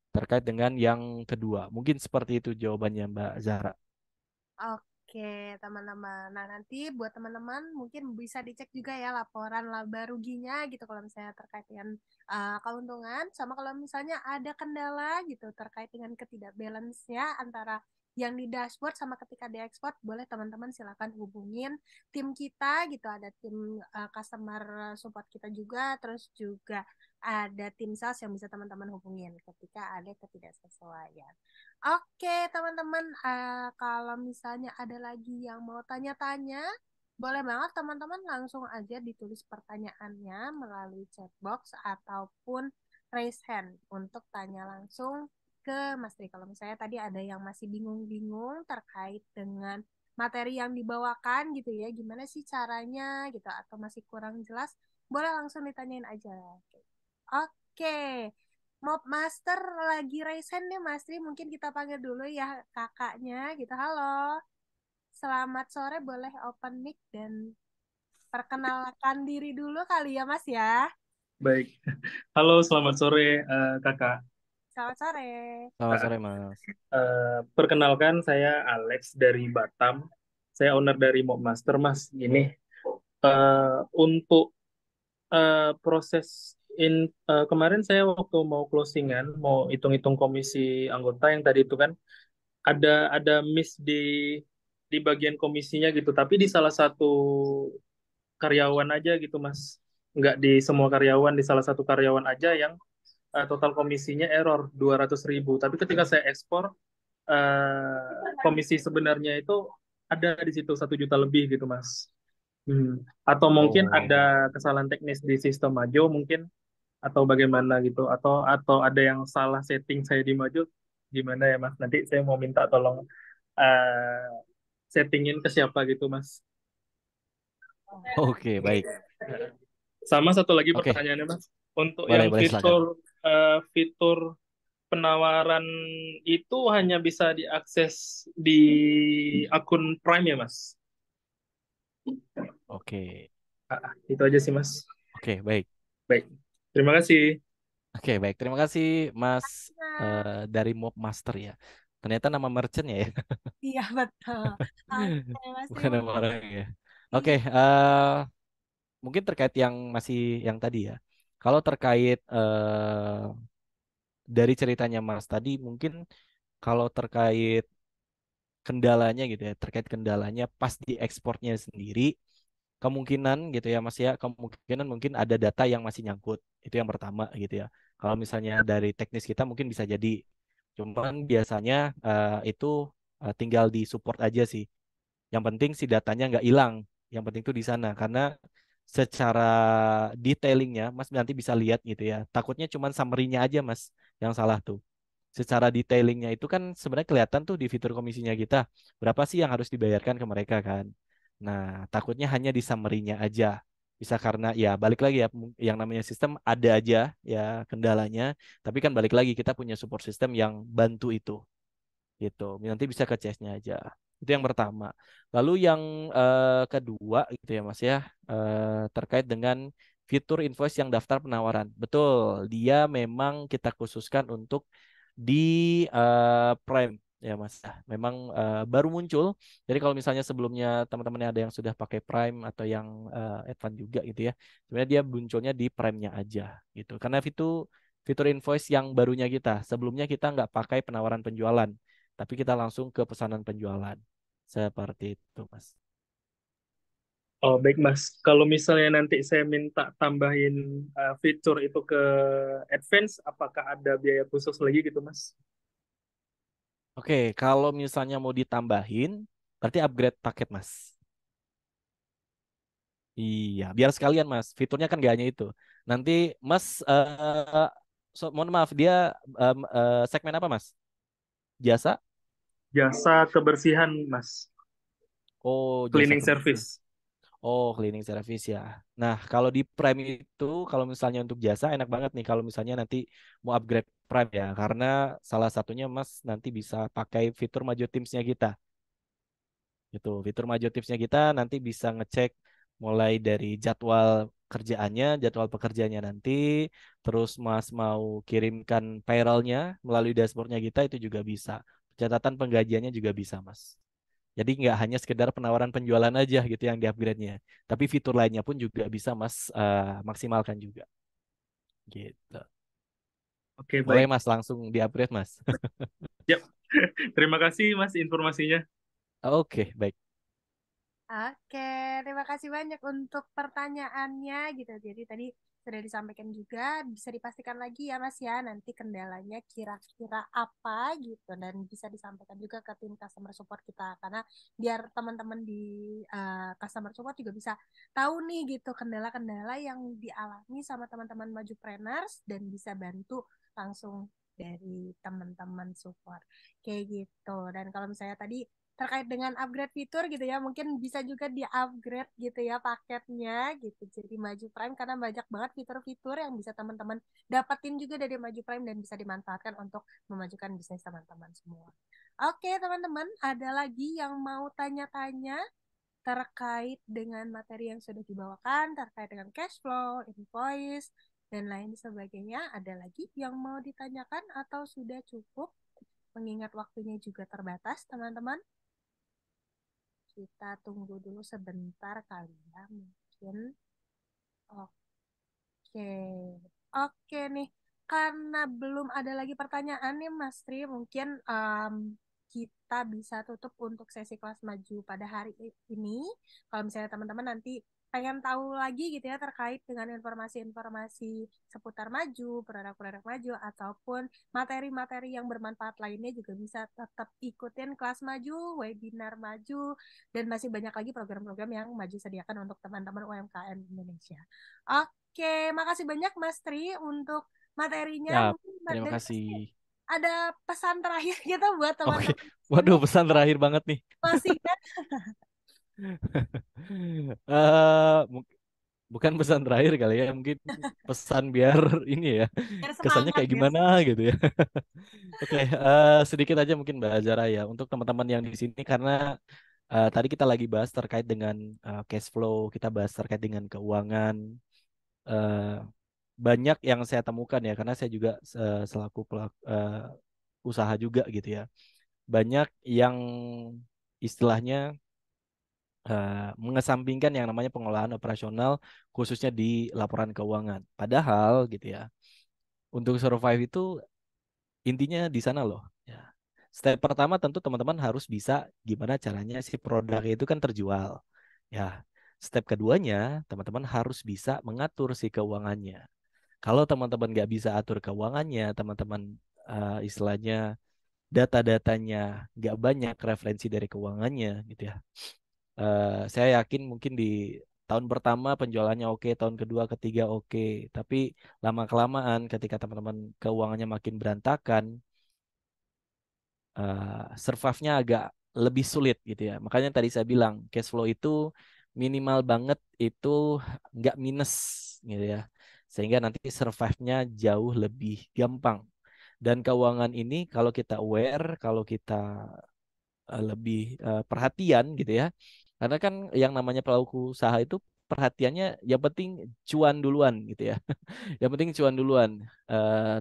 Terkait dengan yang kedua, mungkin seperti itu jawabannya Mbak Zahra. Oke, teman-teman. Nah, nanti buat teman-teman mungkin bisa dicek juga ya laporan laba ruginya gitu kalau misalnya terkait dengan keuntungan, sama kalau misalnya ada kendala gitu terkait dengan ketidakbalance-nya antara yang di dashboard sama ketika diekspor, boleh teman-teman silakan hubungin tim kita gitu, ada tim customer support kita juga, terus juga ada tim sales yang bisa teman-teman hubungin ketika ada ketidaksesuaian. Oke, teman-teman, kalau misalnya ada lagi yang mau tanya-tanya, boleh banget teman-teman langsung aja ditulis pertanyaannya melalui chat box ataupun raise hand untuk tanya langsung ke Mas Tri. Kalau misalnya tadi ada yang masih bingung-bingung terkait dengan materi yang dibawakan gitu ya, gimana sih caranya gitu, atau masih kurang jelas, boleh langsung ditanyain aja. Oke. Mob Master lagi raise hand nih Mas Tri, mungkin kita panggil dulu ya kakaknya gitu. Halo, selamat sore, boleh open mic dan perkenalkan diri dulu kali ya Mas ya. Baik, halo selamat sore kakak. Selamat sore. Selamat sore Mas. Perkenalkan saya Alex dari Batam. Saya owner dari Mob Master Mas. Gini, untuk proses kemarin saya waktu mau closingan, mau hitung-hitung komisi anggota yang tadi itu kan ada miss di bagian komisinya gitu, tapi di salah satu karyawan aja gitu Mas. Nggak di semua karyawan, di salah satu karyawan aja yang total komisinya error 200.000. Tapi ketika saya ekspor komisi sebenarnya itu ada di situ 1 juta lebih gitu Mas. Atau mungkin ada Oh, kesalahan teknis di sistem Majo mungkin, atau bagaimana gitu, atau ada yang salah setting saya di Majo, gimana ya Mas? Nanti saya mau minta tolong eh, settingin ke siapa gitu Mas. oke, baik. Sama satu lagi Oke, pertanyaannya Mas, untuk boleh, yang boleh silakan. fitur penawaran itu hanya bisa diakses di akun Prime ya Mas? Oke, Itu aja sih Mas. oke, baik. Baik, terima kasih. Oke, baik. Terima kasih, Mas dari Mob Master ya. Ternyata nama merchantnya ya, Iya betul. Oke, Mas bukan terima nama orang ya. Oke, kasih. mungkin terkait yang masih yang tadi ya. Kalau terkait dari ceritanya Mas tadi, mungkin kalau terkait kendalanya gitu ya, terkait kendalanya pas di ekspornya sendiri, kemungkinan gitu ya Mas ya, kemungkinan mungkin ada data yang masih nyangkut. Itu yang pertama gitu ya. Kalau misalnya dari teknis kita mungkin bisa jadi. Cuman biasanya itu tinggal di support aja sih. Yang penting si datanya nggak hilang. Yang penting tuh di sana karena secara detailingnya Mas nanti bisa lihat gitu ya. Takutnya cuman summary-nya aja Mas yang salah tuh. Secara detailingnya itu kan sebenarnya kelihatan tuh di fitur komisinya kita berapa sih yang harus dibayarkan ke mereka kan. Nah, takutnya hanya di summary-nya aja. Bisa karena ya balik lagi ya yang namanya sistem ada aja ya kendalanya, tapi kan balik lagi kita punya support system yang bantu itu gitu. Nanti bisa ke chest-nya aja. Itu yang pertama. Lalu yang kedua gitu ya Mas ya, terkait dengan fitur invoice yang daftar penawaran. Betul, dia memang kita khususkan untuk di Prime ya Mas. Memang baru muncul. Jadi kalau misalnya sebelumnya teman-teman ada yang sudah pakai Prime atau yang Advance juga gitu ya, sebenarnya dia munculnya di Prime-nya aja gitu. Karena itu fitur invoice yang barunya kita. Sebelumnya kita nggak pakai penawaran penjualan, tapi kita langsung ke pesanan penjualan. Seperti itu, Mas. Oh, baik Mas. Kalau misalnya nanti saya minta tambahin fitur itu ke advance, apakah ada biaya khusus lagi gitu Mas? Oke, kalau misalnya mau ditambahin, berarti upgrade paket, Mas. Iya, biar sekalian, Mas. Fiturnya kan gak hanya itu. Nanti, Mas, mohon maaf, dia segmen apa, Mas? Jasa? Jasa kebersihan Mas, Oh, jasa cleaning kebersihan. service. Oh, cleaning service ya. Nah, kalau di Prime itu, kalau misalnya untuk jasa, enak banget nih kalau misalnya nanti mau upgrade Prime ya. Karena salah satunya Mas nanti bisa pakai fitur Maju Teams-nya kita. Gitu. Fitur Maju Teams-nya kita nanti bisa ngecek mulai dari jadwal kerjaannya, jadwal pekerjaannya nanti, terus Mas mau kirimkan payroll-nya melalui dashboard-nya kita itu juga bisa. Catatan penggajiannya juga bisa, Mas. Jadi nggak hanya sekedar penawaran penjualan aja gitu yang di-upgrade-nya, tapi fitur lainnya pun juga bisa Mas maksimalkan juga. Gitu. Oke, Boleh baik. Mas langsung di-upgrade Mas. Yap. Terima kasih Mas informasinya. Oke, baik. Oke, terima kasih banyak untuk pertanyaannya gitu. Jadi tadi sudah disampaikan juga, bisa dipastikan lagi ya Mas ya, nanti kendalanya kira-kira apa gitu dan bisa disampaikan juga ke tim customer support kita karena biar teman-teman di customer support juga bisa tahu nih gitu kendala-kendala yang dialami sama teman-teman Majupreneurs dan bisa bantu langsung dari teman-teman support kayak gitu. Dan kalau misalnya tadi terkait dengan upgrade fitur gitu ya mungkin bisa juga di upgrade gitu ya paketnya gitu jadi Maju Prime karena banyak banget fitur-fitur yang bisa teman-teman dapetin juga dari Maju Prime dan bisa dimanfaatkan untuk memajukan bisnis teman-teman semua. Oke teman-teman, ada lagi yang mau tanya-tanya terkait dengan materi yang sudah dibawakan terkait dengan cash flow, invoice dan lain sebagainya? Ada lagi yang mau ditanyakan atau sudah cukup mengingat waktunya juga terbatas teman-teman? Kita tunggu dulu sebentar kali ya, mungkin. Oke. Oke nih, karena belum ada lagi pertanyaan nih Mas Tri, mungkin kita bisa tutup untuk sesi kelas maju pada hari ini. Kalau misalnya teman-teman nanti pengen tahu lagi gitu ya terkait dengan informasi-informasi seputar maju, produk-produk maju, ataupun materi-materi yang bermanfaat lainnya juga bisa tetap ikutin kelas maju, webinar maju, dan masih banyak lagi program-program yang maju sediakan untuk teman-teman UMKM Indonesia. Oke, makasih banyak Mas Tri untuk materinya. Ya, Mungkin terima dari Mas Tri kasih. ada pesan terakhir gitu buat Oke, teman-teman di sini. waduh pesan terakhir banget nih. Closing-nya. Mungkin bukan pesan terakhir kali ya, mungkin pesan biar ini ya, Biar kesannya semangat kayak gitu. gimana gitu ya. Oke, sedikit aja mungkin Mbak Zara ya, untuk teman-teman yang di sini karena tadi kita lagi bahas terkait dengan cash flow, kita bahas terkait dengan keuangan. eh, Banyak yang saya temukan ya, karena saya juga selaku pelaku usaha juga gitu ya. Banyak yang istilahnya mengesampingkan yang namanya pengolahan operasional khususnya di laporan keuangan. Padahal gitu ya, untuk survive itu intinya di sana loh. Ya. Step pertama tentu teman-teman harus bisa gimana caranya si produk itu kan terjual. Ya. Step keduanya teman-teman harus bisa mengatur si keuangannya. Kalau teman-teman nggak bisa atur keuangannya, teman-teman istilahnya data-datanya nggak banyak referensi dari keuangannya gitu ya. Saya yakin mungkin di tahun pertama penjualannya oke, tahun kedua, ketiga oke, tapi lama-kelamaan ketika teman-teman keuangannya makin berantakan, survive-nya agak lebih sulit gitu ya. Makanya tadi saya bilang cash flow itu minimal banget itu nggak minus gitu ya. Sehingga nanti survive-nya jauh lebih gampang. Dan keuangan ini kalau kita aware, kalau kita lebih perhatian gitu ya. Karena kan yang namanya pelaku usaha itu perhatiannya yang penting cuan duluan gitu ya. Yang penting cuan duluan.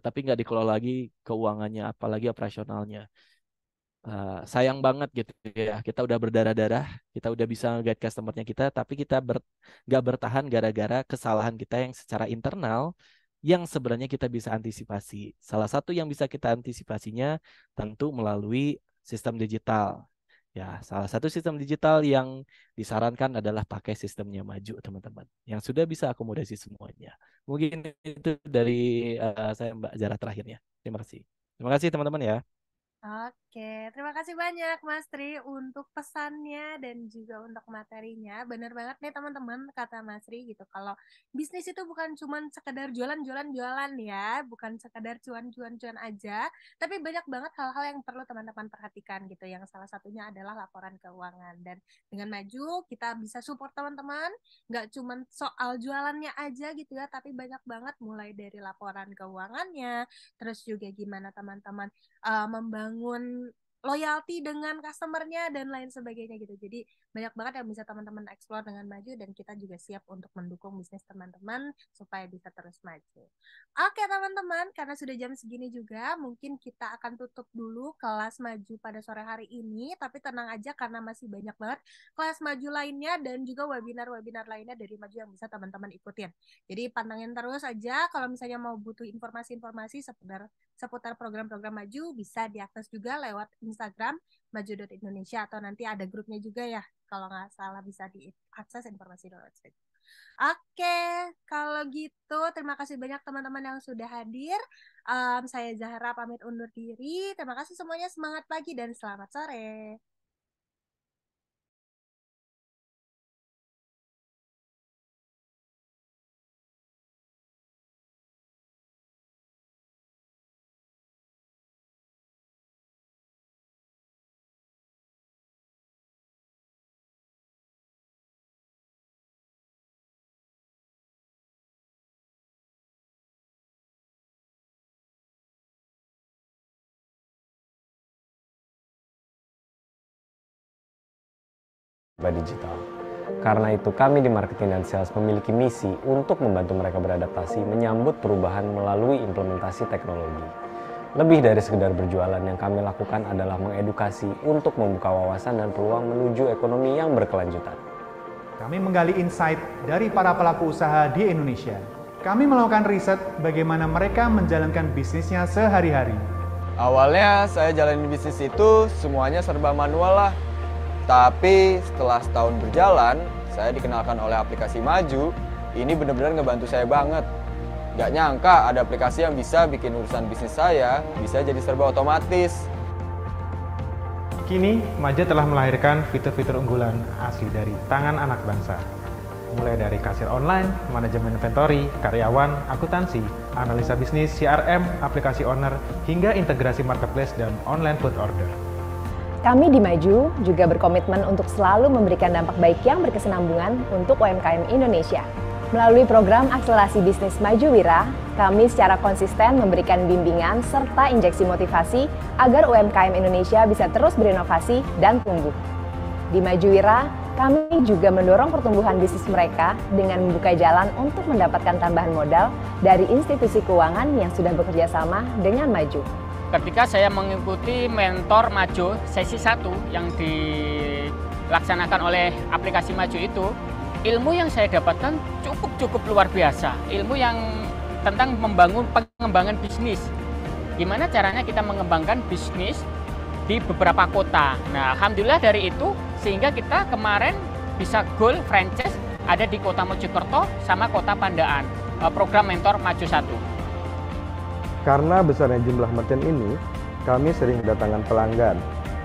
Tapi nggak dikelola lagi keuangannya, apalagi operasionalnya. Sayang banget gitu ya. Kita udah berdarah-darah, kita udah bisa guide customernya kita, tapi kita nggak bertahan gara-gara kesalahan kita yang secara internal yang sebenarnya kita bisa antisipasi. Salah satu yang bisa kita antisipasinya tentu melalui sistem digital. Ya, salah satu sistem digital yang disarankan adalah pakai sistemnya Maju, teman-teman. Yang sudah bisa akomodasi semuanya. Mungkin itu dari saya Mbak Zara terakhirnya. Terima kasih. Terima kasih teman-teman ya. Oke, terima kasih banyak Mas Tri untuk pesannya dan juga untuk materinya. Bener banget nih teman-teman kata Mas Tri gitu. Kalau bisnis itu bukan cuma sekedar jualan-jualan-jualan ya, bukan sekedar cuan-cuan-cuan aja, tapi banyak banget hal-hal yang perlu teman-teman perhatikan gitu. Yang salah satunya adalah laporan keuangan. Dan dengan Maju kita bisa support teman-teman, nggak cuma soal jualannya aja gitu ya, tapi banyak banget mulai dari laporan keuangannya, terus juga gimana teman-teman membangun loyalty dengan customernya dan lain sebagainya gitu. Jadi banyak banget yang bisa teman-teman explore dengan Maju dan kita juga siap untuk mendukung bisnis teman-teman supaya bisa terus maju. Oke teman-teman, karena sudah jam segini juga, mungkin kita akan tutup dulu kelas Maju pada sore hari ini. Tapi tenang aja karena masih banyak banget kelas Maju lainnya dan juga webinar-webinar lainnya dari Maju yang bisa teman-teman ikutin. Jadi pantengin terus aja kalau misalnya mau butuh informasi-informasi seputar program-program Maju bisa diakses juga lewat Instagram maju.indonesia atau nanti ada grupnya juga ya kalau nggak salah bisa diakses informasi lewat situ. Oke, kalau gitu terima kasih banyak teman-teman yang sudah hadir. Saya Zahra pamit undur diri. Terima kasih semuanya, semangat pagi dan selamat sore. Digital. Karena itu kami di Marketing dan Sales memiliki misi untuk membantu mereka beradaptasi menyambut perubahan melalui implementasi teknologi. Lebih dari sekedar berjualan, yang kami lakukan adalah mengedukasi untuk membuka wawasan dan peluang menuju ekonomi yang berkelanjutan. Kami menggali insight dari para pelaku usaha di Indonesia Kami melakukan riset bagaimana mereka menjalankan bisnisnya sehari-hari. Awalnya saya jalanin bisnis itu semuanya serba manual lah. Tapi setelah setahun berjalan, saya dikenalkan oleh aplikasi Maju. Ini benar-benar ngebantu saya banget. Gak nyangka ada aplikasi yang bisa bikin urusan bisnis saya bisa jadi serba otomatis. Kini, Maju telah melahirkan fitur-fitur unggulan asli dari tangan anak bangsa. Mulai dari kasir online, manajemen inventory, karyawan, akuntansi, analisa bisnis, CRM, aplikasi owner, hingga integrasi marketplace dan online food order. Kami di Maju juga berkomitmen untuk selalu memberikan dampak baik yang berkesinambungan untuk UMKM Indonesia. Melalui program akselerasi bisnis Maju Wira, kami secara konsisten memberikan bimbingan serta injeksi motivasi agar UMKM Indonesia bisa terus berinovasi dan tumbuh. Di Maju Wira, kami juga mendorong pertumbuhan bisnis mereka dengan membuka jalan untuk mendapatkan tambahan modal dari institusi keuangan yang sudah bekerja sama dengan Maju. Ketika saya mengikuti mentor Maju sesi 1 yang dilaksanakan oleh aplikasi Maju itu, ilmu yang saya dapatkan cukup luar biasa. Ilmu yang tentang pengembangan bisnis. Gimana caranya kita mengembangkan bisnis di beberapa kota. Nah, alhamdulillah dari itu sehingga kita kemarin bisa goal franchise ada di Kota Mojokerto sama Kota Pandaan. Program mentor Maju 1. Karena besarnya jumlah merchant ini, kami sering kedatangan pelanggan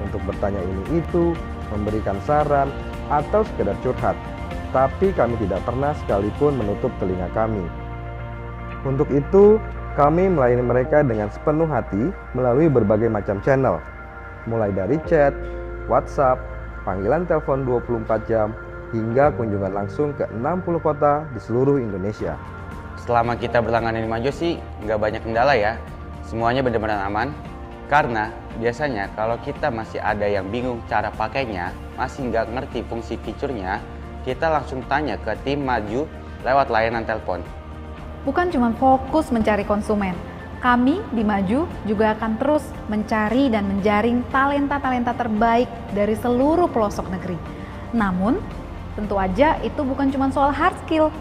untuk bertanya ini itu, memberikan saran, atau sekedar curhat. Tapi kami tidak pernah sekalipun menutup telinga kami. Untuk itu, kami melayani mereka dengan sepenuh hati melalui berbagai macam channel, mulai dari chat, WhatsApp, panggilan telepon 24 jam, hingga kunjungan langsung ke 60 kota di seluruh Indonesia. Selama kita berlangganan di Maju sih nggak banyak kendala ya. Semuanya benar-benar aman. Karena biasanya kalau kita masih ada yang bingung cara pakainya, masih nggak ngerti fungsi fiturnya, kita langsung tanya ke tim Maju lewat layanan telepon. Bukan cuma fokus mencari konsumen, kami di Maju juga akan terus mencari dan menjaring talenta-talenta terbaik dari seluruh pelosok negeri. Namun, tentu aja itu bukan cuma soal hard skill,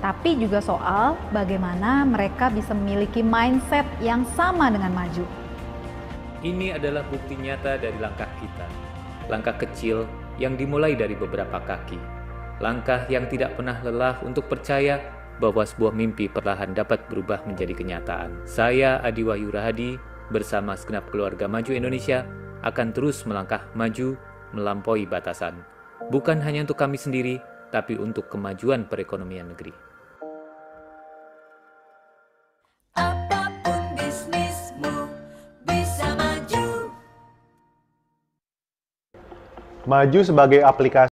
tapi juga soal bagaimana mereka bisa memiliki mindset yang sama dengan Maju. Ini adalah bukti nyata dari langkah kita. Langkah kecil yang dimulai dari beberapa kaki. Langkah yang tidak pernah lelah untuk percaya bahwa sebuah mimpi perlahan dapat berubah menjadi kenyataan. Saya Adi Wahyu Rahadi bersama segenap keluarga Maju Indonesia akan terus melangkah maju melampaui batasan. Bukan hanya untuk kami sendiri, tapi untuk kemajuan perekonomian negeri. Apapun bisnismu bisa maju. Maju sebagai aplikasi